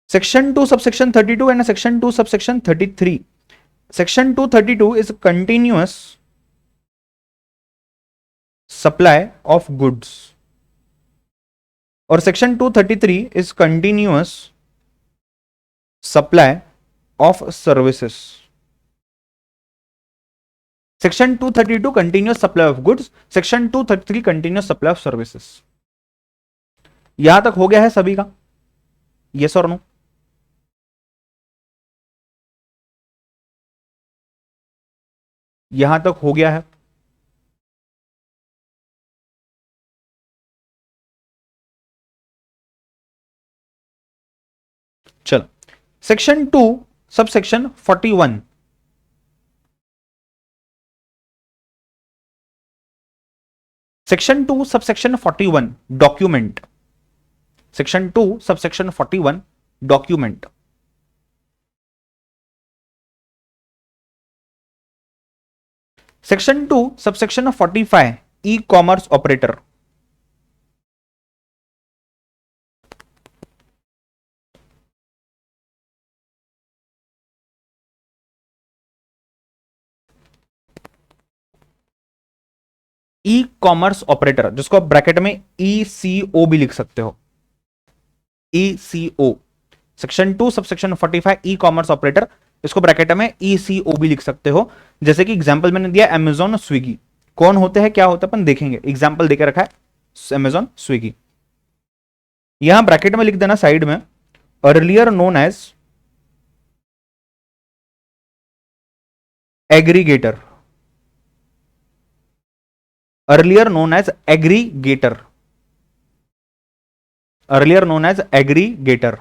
Section 2 subsection 32 and section 2 subsection 33। Section 232 is continuous supply of goods और section 233 is continuous supply of services। Section 232 continuous supply of goods, section 233 continuous supply of services। यहां तक हो गया है सभी का, यस और नो? यहां तक हो गया है? चलो, section 2 subsection 41, section 2 subsection 41 document, section 2 subsection 41 document. Section 2 subsection 45 e commerce operator, e commerce operator, जिसको आप ब्रैकेट में ईसीओ भी लिख सकते हो, eco. Section 2 subsection 45 e commerce operator, इसको ब्रैकेट में ईसीओ भी लिख सकते हो। जैसे कि एग्जांपल मैंने दिया अमेजॉन, स्विगी, कौन होते हैं क्या होता है अपन देखेंगे, एग्जांपल देके रखा है अमेजॉन, स्विगी। यहां ब्रैकेट में लिख देना साइड में, earlier known as aggregator, earlier known as aggregator, earlier known as aggregator.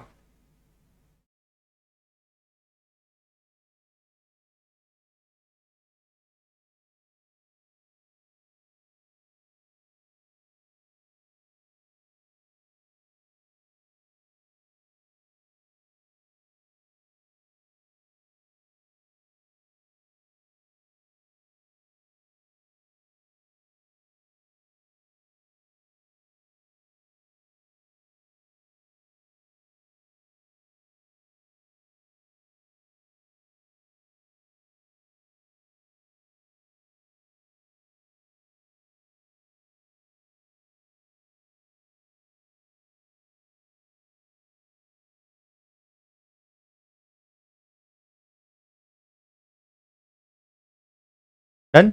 Done.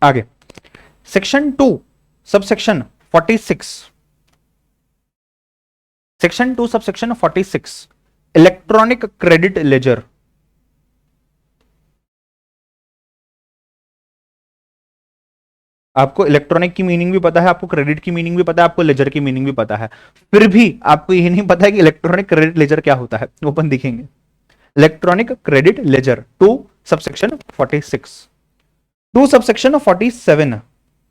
आगे section 2 subsection 46, section 2 subsection 46 electronic credit ledger. आपको इलेक्ट्रॉनिक की मीनिंग भी पता है, आपको क्रेडिट की मीनिंग भी पता है, आपको लेजर की मीनिंग भी पता है, फिर भी आपको ये नहीं पता है कि इलेक्ट्रॉनिक क्रेडिट लेजर क्या होता है, वो अपन दिखेंगे। Electronic credit laser 2 subsection 46, 2 subsection 47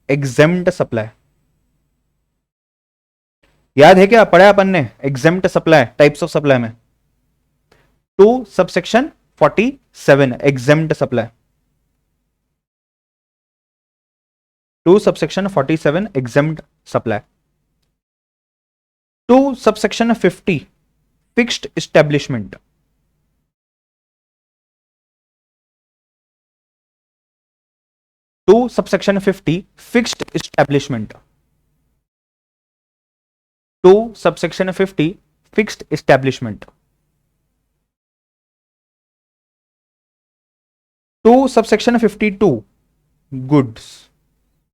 exempt supply. याद है क्या, पढ़ा अपन ने exempt supply, types of supply में 2 subsection 47 exempt supply, 2 subsection 47 exempt supply. 2 subsection 50 fixed establishment, 2 subsection 50 fixed establishment, 2 subsection 50 fixed establishment. 2 subsection 52 goods.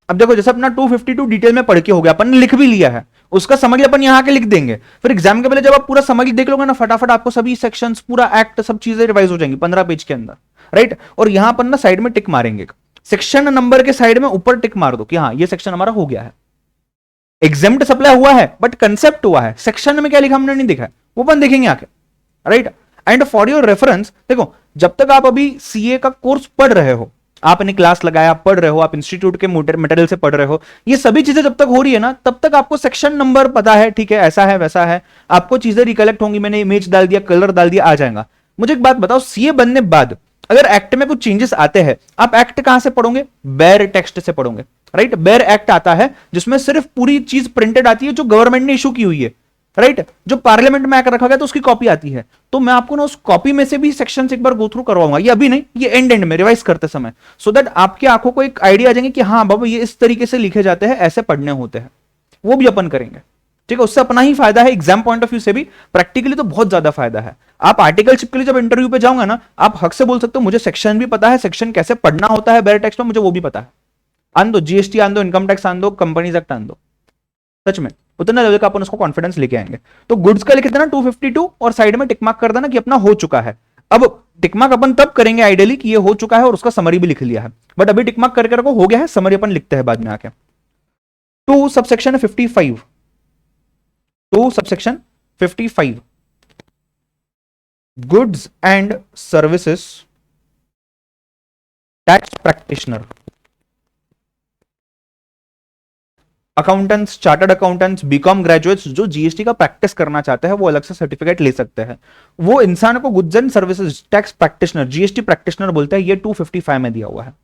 अब देखो, जैसे अपना 252 डिटेल में पढ़ के हो गया, अपन ने लिख भी लिया है, उसका समझ अपन यहां आके लिख देंगे, फिर एग्जाम के पहले जब आप पूरा समझ देख लोगे ना, फटाफट आपको सभी सेक्शंस, पूरा एक्ट, सब चीजें रिवाइज हो जाएंगी 15 पेज के अंदर, राइट। और यहां अपन ना साइड में टिक मारेंगे, सेक्शन नंबर के साइड में ऊपर टिक मार दो कि हाँ ये सेक्शन हमारा हो गया है, एग्जेम्प्ट सप्लाई हुआ है, बट कंसेप्ट हुआ है, सेक्शन में क्या लिखा हमने नहीं देखा है, वो अपन देखेंगे आके, right. And for your reference, देखो जब तक आप अभी सीए का कोर्स पढ़ रहे हो, आपने क्लास लगाया, पढ़ रहे हो, आप इंस्टीट्यूट के मटेरियल से पढ़ रहे हो, ये सभी चीजें जब तक हो रही है ना, तब तक आपको सेक्शन नंबर पता है, ठीक है, ऐसा है वैसा है, आपको चीजें रिकलेक्ट होंगी, मैंने इमेज डाल दिया, कलर डाल दिया, आ जाएगा। मुझे एक बात बताओ, सीए बनने बाद अगर एक्ट में कुछ चेंजेस आते हैं, आप एक्ट कहां से पढ़ोगे, बेयर टेक्स्ट से पढ़ोगे, राइट। बेयर एक्ट आता है जिसमें सिर्फ पूरी चीज प्रिंटेड आती है जो गवर्नमेंट ने इशू की हुई है, राइट। जो पार्लियामेंट में एक्ट रखा गया तो उसकी कॉपी आती है, तो मैं आपको ना उस कॉपी में से भी सेक्शन एक बार गो थ्रू करवाऊंगा, ये अभी नहीं, ये एंड में रिवाइज करते समय, सो दैट आपकी आंखों को एक आइडिया आ जाएंगे कि हाँ बाबा ये इस तरीके से लिखे जाते हैं, ऐसे पढ़ने होते हैं, वो भी अपन करेंगे, ठीक है। उससे अपना ही फायदा है, एग्जाम पॉइंट ऑफ व्यू से भी, प्रैक्टिकली तो बहुत ज्यादा फायदा है। आप आर्टिकलशिप के लिए जब इंटरव्यू पे जाओगे ना, आप हक से बोल सकते हो मुझे सेक्शन भी पता है, सेक्शन कैसे पढ़ना होता है बेयर टेक्स्ट में, मुझे वो भी पता है। आन दो, जीएसटी आन दो, इनकम टैक्स आन दो, कंपनीज एक्ट आन दो, सच में उतना लेवल का अपन उसको कॉन्फिडेंस लेके आएंगे। तो गुड्स का लिख देना 252 और साइड में टिक मार्क कर देना कि अपना हो चुका है। अब टिक मार्क अपन तब करेंगे आइडियली कि ये हो चुका है और उसका समरी भी लिख लिया है, बट अभी टिक मार्क करके रखो हो गया है, समरी अपन लिखते हैं बाद में आके। 2 subsection 55, 2 subsection 55 goods and services tax practitioner, accountants, chartered accountants, BCom graduates जो जीएसटी का प्रैक्टिस करना चाहते हैं वो अलग से सर्टिफिकेट ले सकते हैं। वो इंसान को goods and services tax practitioner, GST practitioner बोलते हैं। ये 255 में दिया हुआ है।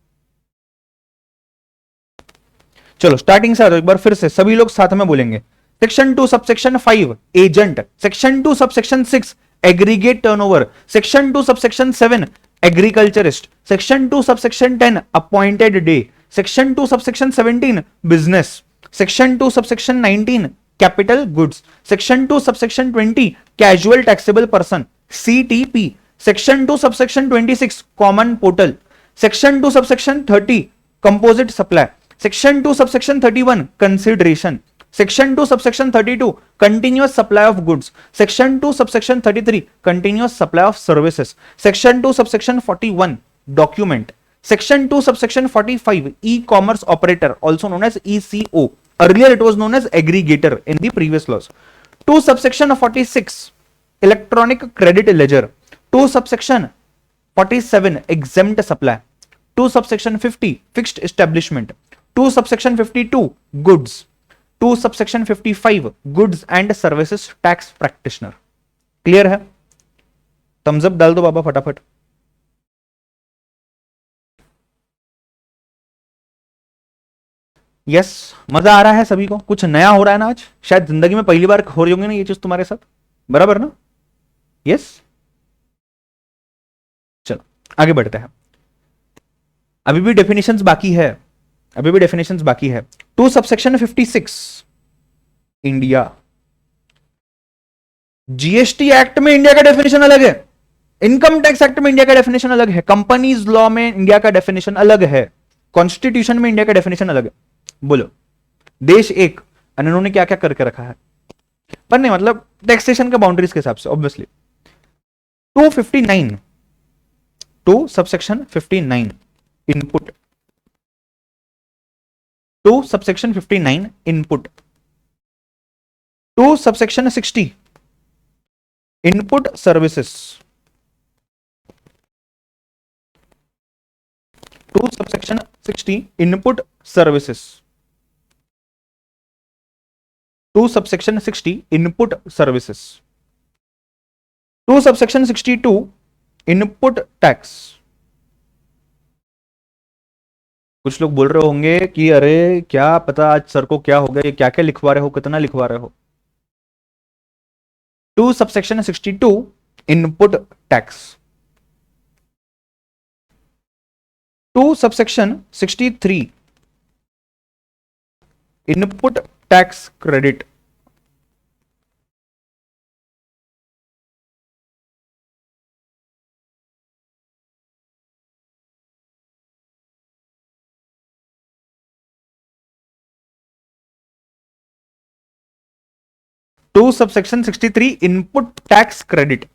चलो स्टार्टिंग से आ जाओ एक बार फिर से, सभी लोग साथ में बोलेंगे। Section 2 subsection 5 agent, section 2 subsection 6 aggregate turnover, section 2 subsection 7 agriculturist, section 2 subsection 10 appointed day, section 2 subsection 17 business, section 2 subsection 19 capital goods, section 2 subsection 20 casual taxable person CTP, section 2 subsection 26 common portal, section 2 subsection 30 composite supply, section 2 subsection 31 consideration, section 2 subsection 32 continuous supply of goods, section 2 subsection 33 continuous supply of services, section 2 subsection 41 document, section 2 subsection 45 e-commerce operator also known as ECO, earlier it was known as aggregator in the previous laws. 2 subsection 46 electronic credit ledger, 2 subsection 47 exempt supply, 2 subsection 50 fixed establishment, 2 subsection 52 goods, 2 subsection 55 goods and services tax practitioner. Clear है? Thums up डाल दो बाबा फटाफट। Yes, मजा आ रहा है सभी को? कुछ नया हो रहा है ना आज? शायद जिंदगी में पहली बार हो रही होंगी ना ये चीज तुम्हारे साथ, बराबर ना? यस, चलो आगे बढ़ते हैं। अभी भी डेफिनेशंस बाकी है, अभी भी डेफिनेशंस बाकी है। 2 सबसेक्शन 56 इंडिया, जीएसटी एक्ट में इंडिया का डेफिनेशन अलग है, इनकम टैक्स एक्ट में इंडिया का डेफिनेशन अलग है, कंपनीज लॉ में इंडिया का डेफिनेशन अलग है, कॉन्स्टिट्यूशन में इंडिया का डेफिनेशन अलग है। बोलो, देश एक, इन्होंने क्या क्या करके रखा है? पर नहीं मतलब टैक्सेशन के बाउंड्रीज के हिसाब से obviously. 259 2 subsection 59 input, 2 subsection 59 input, 2 subsection 60 input services, 2 subsection 60 input services, 2 subsection 60 input services, 2 subsection 62 input tax। कुछ लोग बोल रहे होंगे कि अरे क्या पता आज सर को क्या हो गया, ये क्या क्या लिखवा रहे हो, कितना लिखवा रहे हो। 2 subsection 62 input tax, 2 subsection 63 input tax credit, 2 subsection 63 input tax credit,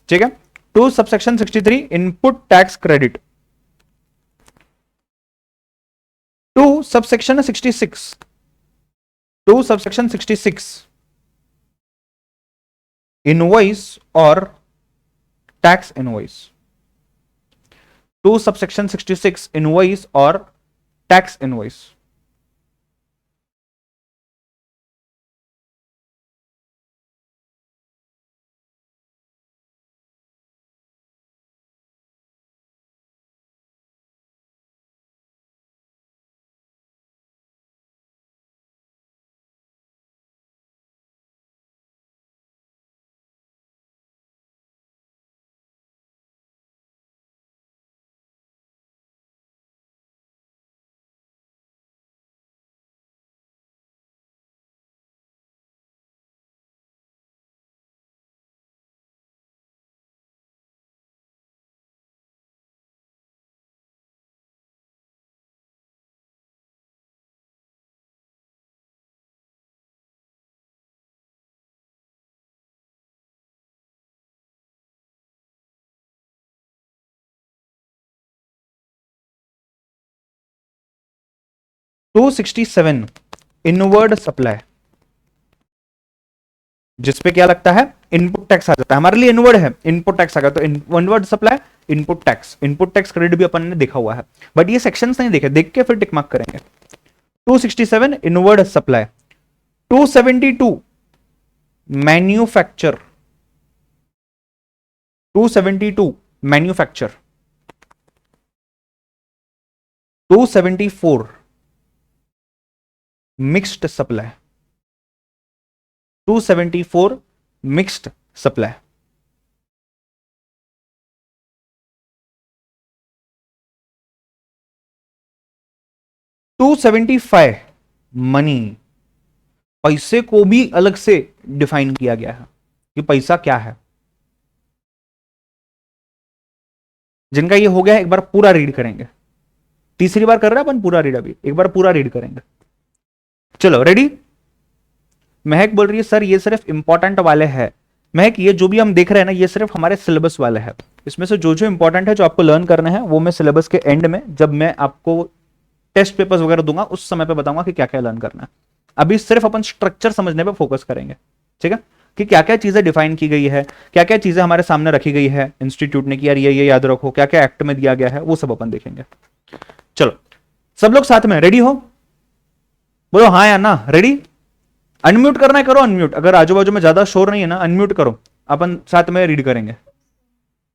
ठीक है? 2 subsection 63 input tax credit, 2 subsection 66 2 subsection 66 invoice or tax invoice, 2 subsection 66 invoice or tax invoice, 267 inward supply, जिसपे क्या लगता है, इनपुट टैक्स आ जाता है, हमारे लिए इनवर्ड है, इनपुट टैक्स आ गया, तो inward supply, input tax credit भी अपन ने देखा हुआ है, बट ये सेक्शंस नहीं देखे, देख के फिर टिक मार्क करेंगे। 267 inward supply, 272 manufacture, 272 manufacture, 274 mixed supply, 274 mixed supply, 275 money, पैसे को भी अलग से डिफाइन किया गया है कि पैसा क्या है। जिनका ये हो गया है एक बार पूरा रीड करेंगे, तीसरी बार कर रहे हैं अपन पूरा रीड, अभी एक बार पूरा रीड करेंगे। चलो रेडी। महक बोल रही है सर ये सिर्फ इंपॉर्टेंट वाले हैं। महक ये जो भी हम देख रहे हैं ना ये सिर्फ हमारे सिलेबस वाले हैं, इसमें से जो जो इंपॉर्टेंट है जो आपको लर्न करना है वो मैं सिलेबस के एंड में जब मैं आपको टेस्ट पेपर्स वगैरह दूंगा उस समय पे बताऊंगा कि क्या क्या लर्न करना है। अभी सिर्फ अपन स्ट्रक्चर समझने पे फोकस करेंगे, ठीक है, कि क्या क्या चीजें डिफाइन की गई है, क्या क्या चीजें हमारे सामने रखी गई है इंस्टीट्यूट ने कि यार ये याद रखो, क्या क्या एक्ट में दिया गया है, वो सब अपन देखेंगे। चलो सब लोग साथ में रेडी हो, बोलो हाँ या ना, रेडी। अनम्यूट करना है करो अनम्यूट, अगर आजू बाजू में ज्यादा शोर नहीं है ना अनम्यूट करो, अपन साथ में रीड करेंगे,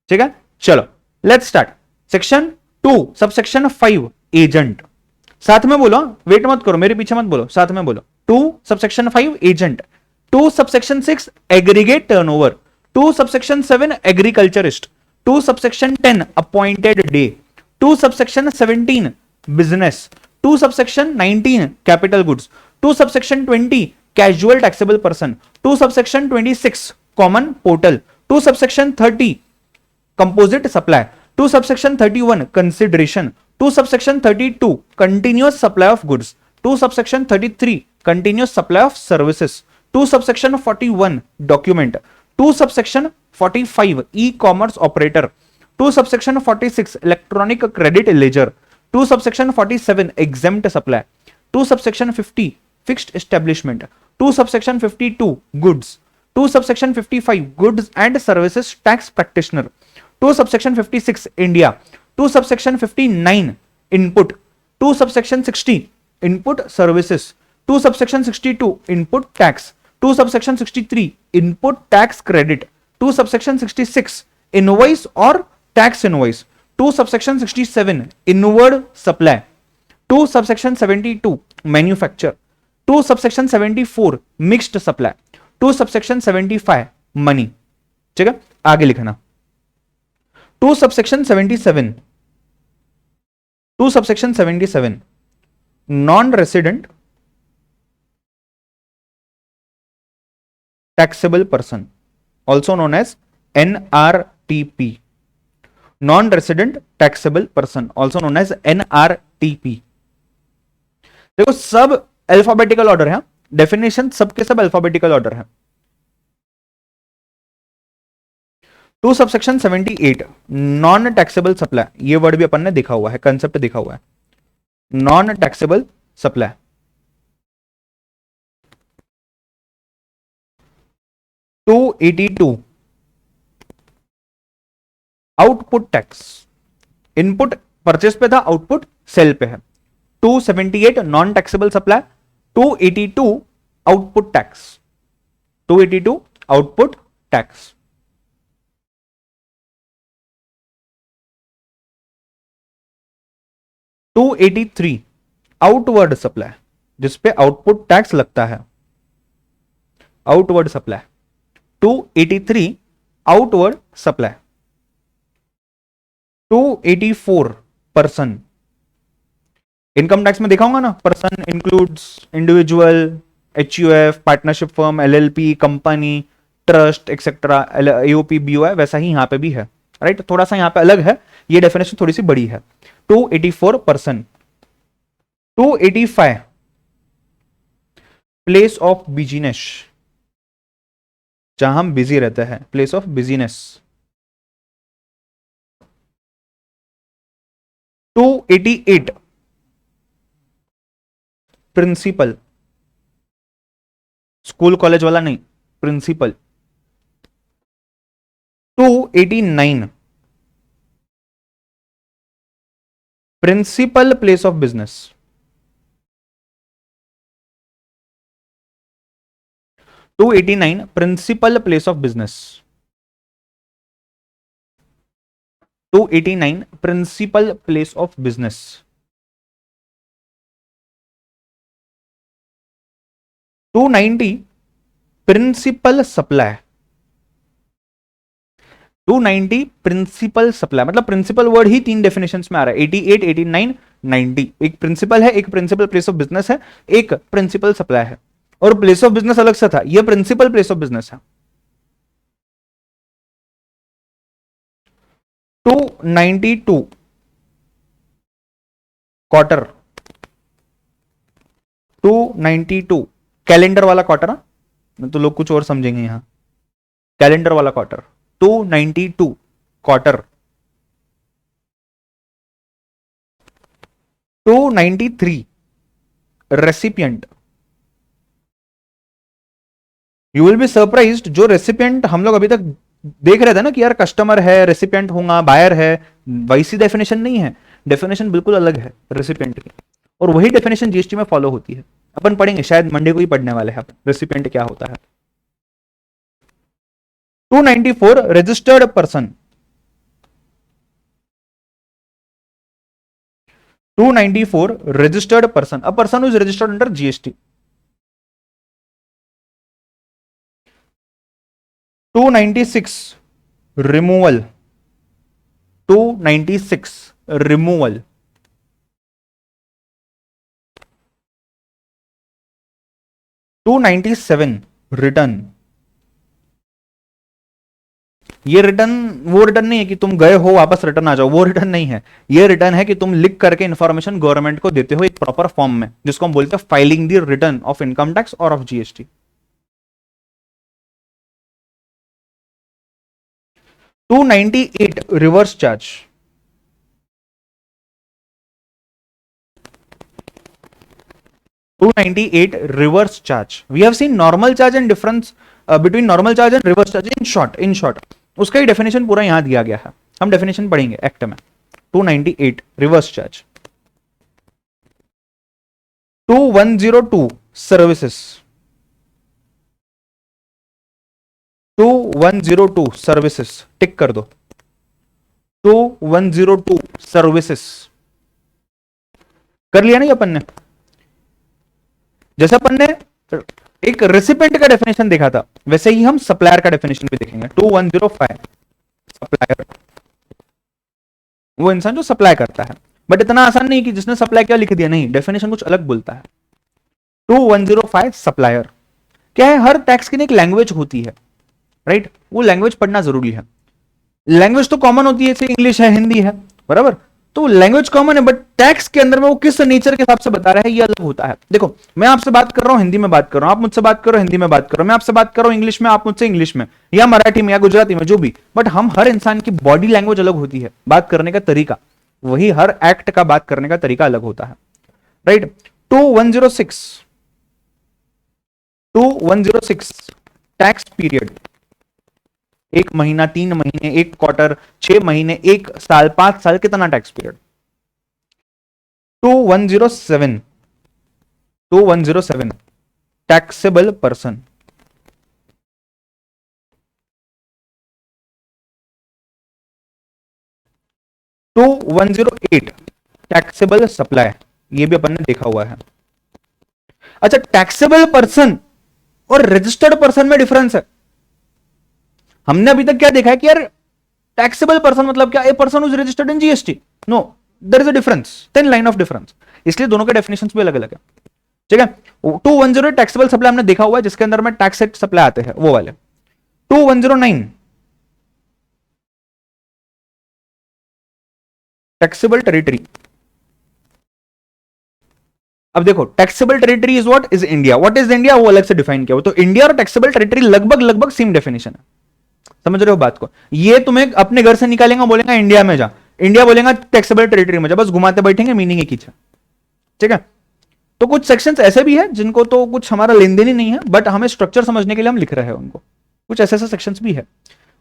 ठीक है। चलो let's start. Section 2 subsection 5 agent, साथ में बोलो, वेट मत करो, मेरे पीछे मत बोलो, साथ में बोलो। 2 subsection 5 agent, 2 subsection 6 aggregate turnover, 2 subsection 7 agriculturist, 2 subsection 10 appointed day, 2 subsection 17 business, 2 subsection 19 capital goods, 2 subsection 20 casual taxable person, 2 subsection 26 common portal, 2 subsection 30 composite supply, 2 subsection 31 consideration, 2 subsection 32 continuous supply of goods, 2 subsection 33 continuous supply of services, 2 subsection 41 document, 2 subsection 45 e-commerce operator, 2 subsection 46 electronic credit ledger, 2 subsection 47 exempt supply, 2 subsection 50 fixed establishment, 2 subsection 52 goods, 2 subsection 55 goods and services tax practitioner, 2 subsection 56 India, 2 subsection 59 input, 2 subsection 60 input services, 2 subsection 62 input tax, 2 subsection 63 input tax credit, 2 subsection 66 invoice or tax invoice, 2 subsection 67 inward supply, 2 subsection 72 manufacture, 2 subsection 74 mixed supply, 2 subsection 75 money, ठीक है। आगे लिखना 2 subsection 77, 2 subsection 77 non-resident taxable person also known as NRTP, non-resident taxable person also known as NRTP। देखो सब alphabetical order है, definition सबके सब alphabetical order है। 2 सबसेक्शन 78 नॉन टैक्सेबल सप्लाई, ये वर्ड भी अपन ने देखा हुआ है, कंसेप्ट देखा हुआ है, non taxable supply. 282 output tax, input purchase पे था, आउटपुट सेल पे है। 278 non taxable supply, 282 output tax, 282 output tax. 283 outward supply, जिसपे आउटपुट टैक्स लगता है, outward supply. 283 outward supply. 284 person, income tax में देखा होगा ना, person includes individual, HUF, partnership firm, LLP, company, trust etcetera, AOP, BOI, वैसा ही यहां पे भी है, राइट। थोड़ा सा यहां पे अलग है, ये डेफिनेशन थोड़ी सी बड़ी है। 284 पर्सन। 285 प्लेस ऑफ बिजीनेस, जहां हम बिजी रहते हैं, place of business. 288 principal, school college वाला नहीं, principal. 289 principal place of business. 289 principal place of business. 289 principal place of business. 290 principal supply. 290 principal supply मतलब प्रिंसिपल वर्ड ही तीन डेफिनेशंस में आ रहा है, 88, 89, 90। एक प्रिंसिपल है, एक प्रिंसिपल प्लेस ऑफ बिजनेस है, एक प्रिंसिपल सप्लाई है। और प्लेस ऑफ बिजनेस अलग से था, यह प्रिंसिपल प्लेस ऑफ बिजनेस है। 292 क्वार्टर। 292 कैलेंडर वाला क्वार्टर, तो लोग कुछ और समझेंगे यहां, कैलेंडर वाला quarter. 292 quarter. 293 recipient. You will be surprised, जो रेसिपिएंट हम लोग अभी तक देख रहे थे ना कि यार कस्टमर है, रेसिपिएंट होगा, बायर है, वैसी डेफिनेशन नहीं है। डेफिनेशन बिल्कुल अलग है रेसिपिएंट की, और वही डेफिनेशन जीएसटी में फॉलो होती है। अपन पढ़ेंगे, शायद मंडे को ही पढ़ने वाले हैं रेसिपिएंट क्या होता है। 294 registered person. 294 registered person, a person who is registered under GST. 296 removal. 296 removal. 297 return. ये रिटर्न वो रिटर्न नहीं है कि तुम गए हो वापस रिटर्न आ जाओ, वो रिटर्न नहीं है। ये रिटर्न है कि तुम लिख करके इंफॉर्मेशन गवर्नमेंट को देते हो एक प्रॉपर फॉर्म में, जिसको हम बोलते हैं filing the return of income tax और of GST. 298 reverse charge. 298 reverse charge. We have seen normal charge and difference between normal charge and reverse charge in short. उसका ही डेफिनेशन पूरा यहां दिया गया है, हम डेफिनेशन पढ़ेंगे एक्ट में। 298 रिवर्स चार्ज। 2102 सर्विसेज। 2102 सर्विसेज टिक कर दो। 2102 सर्विसेज कर लिया नहीं अपन ने। जैसे अपन ने एक रेसिपिएंट का डेफिनेशन देखा था, वैसे ही हम सप्लायर का डेफिनेशन भी देखेंगे। 2105 सप्लायर, वो इंसान जो सप्लाई करता है, बट इतना आसान नहीं कि जिसने सप्लाई किया लिख दिया, नहीं, डेफिनेशन कुछ अलग बोलता है। 2105 सप्लायर क्या है, हर टैक्स की एक लैंग्वेज होती है, राइट? वो लैंग्वेज पढ़ना जरूरी है। लैंग्वेज तो कॉमन होती है, जैसे इंग्लिश है, हिंदी है, बराबर, तो लैंग्वेज कॉमन है, बट टैक्स के अंदर में वो किस नेचर के हिसाब से बता रहा है ये अलग होता है। देखो, मैं आपसे बात कर रहा हूं हिंदी में बात कर रहा हूं, आप मुझसे बात करो हिंदी में बात करो, मैं आपसे बात कर रहा हूं इंग्लिश में, आप मुझसे इंग्लिश में, या मराठी में, या गुजराती में, जो भी, बट हम हर इंसान की बॉडी लैंग्वेज अलग होती है, बात करने का तरीका, वही हर एक्ट का बात करने का तरीका अलग होता है, राइट? 2106 टैक्स पीरियड, 1 महीना, 3 महीने, 1 क्वार्टर, 6 महीने, 1 साल, 5 साल, कितना tax period? 2107 taxable person. 2108 taxable supply, ये भी अपन ने देखा हुआ है। अच्छा, टैक्सेबल पर्सन और रजिस्टर्ड पर्सन में डिफरेंस है। हमने अभी तक क्या देखा है कि यार टैक्सेबल पर्सन मतलब क्या, a person who is registered in GST. No, there is a difference, 10 line of difference, इसलिए दोनों के डेफिनेशंस भी अलग अलग है, ठीक है? 2108 टैक्सेबल सप्लाई हमने देखा हुआ है, जिसके अंदर में टैक्स सेट सप्लाई आते हैं, वो वाले। 2109 टैक्सेबल टेरिटरी। अब देखो, taxable territory is what is India, what is India, वो अलग से डिफाइन किया हुआ। तो इंडिया और टैक्सेबल टेरिटरी लगभग सेम डेफिनेशन है, समझ रहे हो बात को? ये तुम्हें अपने घर से निकालेंगे, बोलेगा इंडिया में जा, इंडिया बोलेगा टैक्सेबल टेरिटरी में जा, बस घुमाते बैठेंगे, मीनिंग एक ही है, ठीक है? तो कुछ सेक्शंस ऐसे भी है जिनको तो कुछ हमारा लेन देन ही नहीं है, बट हमें स्ट्रक्चर समझने के लिए हम लिख रहे हैं उनको। कुछ ऐसे ऐसे सेक्शंस भी है,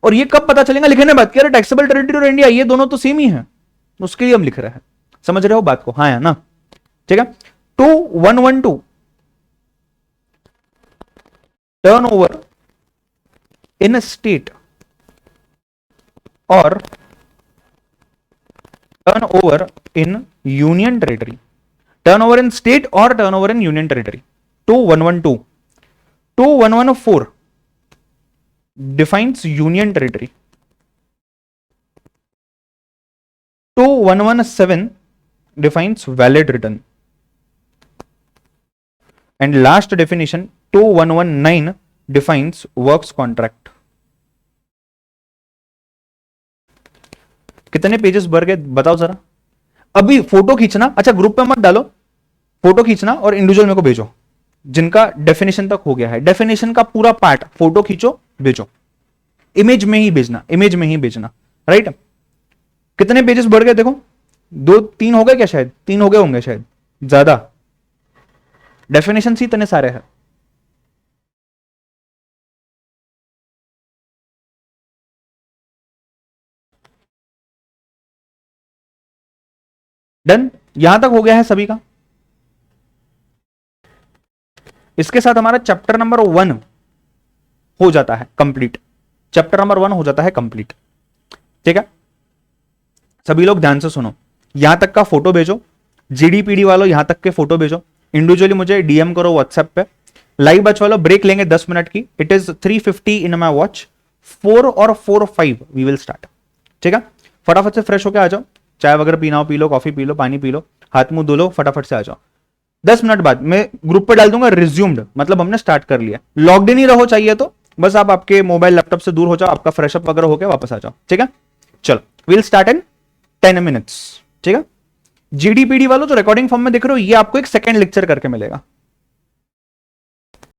और ये कब पता चलेगा लिखने बाद कि अरे टैक्सेबल टेरिटरी और इंडिया ये दोनों तो सेम ही है, उसके लिए हम लिख रहे हैं। समझ रहे हो बात को? हाँ या ना? ठीक है। 2112 टर्नओवर इन स्टेट और turnover in union territory, turnover in state और turnover in union territory. 2112 2114 defines union territory, 2117 defines valid return, and last definition 2119 defines works contract। कितने पेजेस भर गए बताओ जरा। अभी फोटो खींचना, अच्छा ग्रुप पे मत डालो, फोटो खींचना और इंडिविजुअल मेरे को भेजो जिनका डेफिनेशन तक हो गया है। डेफिनेशन का पूरा पार्ट फोटो खींचो भेजो, इमेज में ही भेजना, इमेज में ही भेजना, राइट। कितने पेजेस बढ़ गए देखो, 2-3 हो गए क्या? शायद 3 हो गए होंगे, शायद ज्यादा। डेफिनेशन ही इतने सारे हैं। डन, यहां तक हो गया है सभी का। इसके साथ हमारा चैप्टर नंबर 1 हो जाता है कंप्लीट। चैप्टर नंबर 1 हो जाता है कंप्लीट। ठीक है, सभी लोग ध्यान से सुनो, यहां तक का फोटो भेजो, जीडीपीडी वालों यहां तक के फोटो भेजो, इंडिविजुअली मुझे डीएम करो व्हाट्सएप पे। लाइव बैच वालों ब्रेक लेंगे 10 मिनट की, it is 3:50 in my watch. 4 और 4:05 वी विल स्टार्ट। ठीक है, फटाफट से फ्रेश होकर आ जाओ, चाय वगैरह पीना हो P low, coffee P low, पानी पी लो, हाथ मुंह धो लो, फटाफट से आ जाओ। 10 मिनट बाद मैं ग्रुप पे डाल दूंगा रिज्यूम्ड, मतलब हमने स्टार्ट कर लिया। लॉग्ड इन ही रहो, चाहिए तो बस आप आपके मोबाइल लैपटॉप से दूर हो जाओ, आपका फ्रेशअप वगैरह होकर वापस आ जाओ। ठीक है, चलो विल स्टार्ट इन 10 मिनट्स। ठीक है, जीडीपीडी वालों जो रिकॉर्डिंग फॉर्म में देख रहे हो, ये आपको एक सेकंड लेक्चर करके मिलेगा।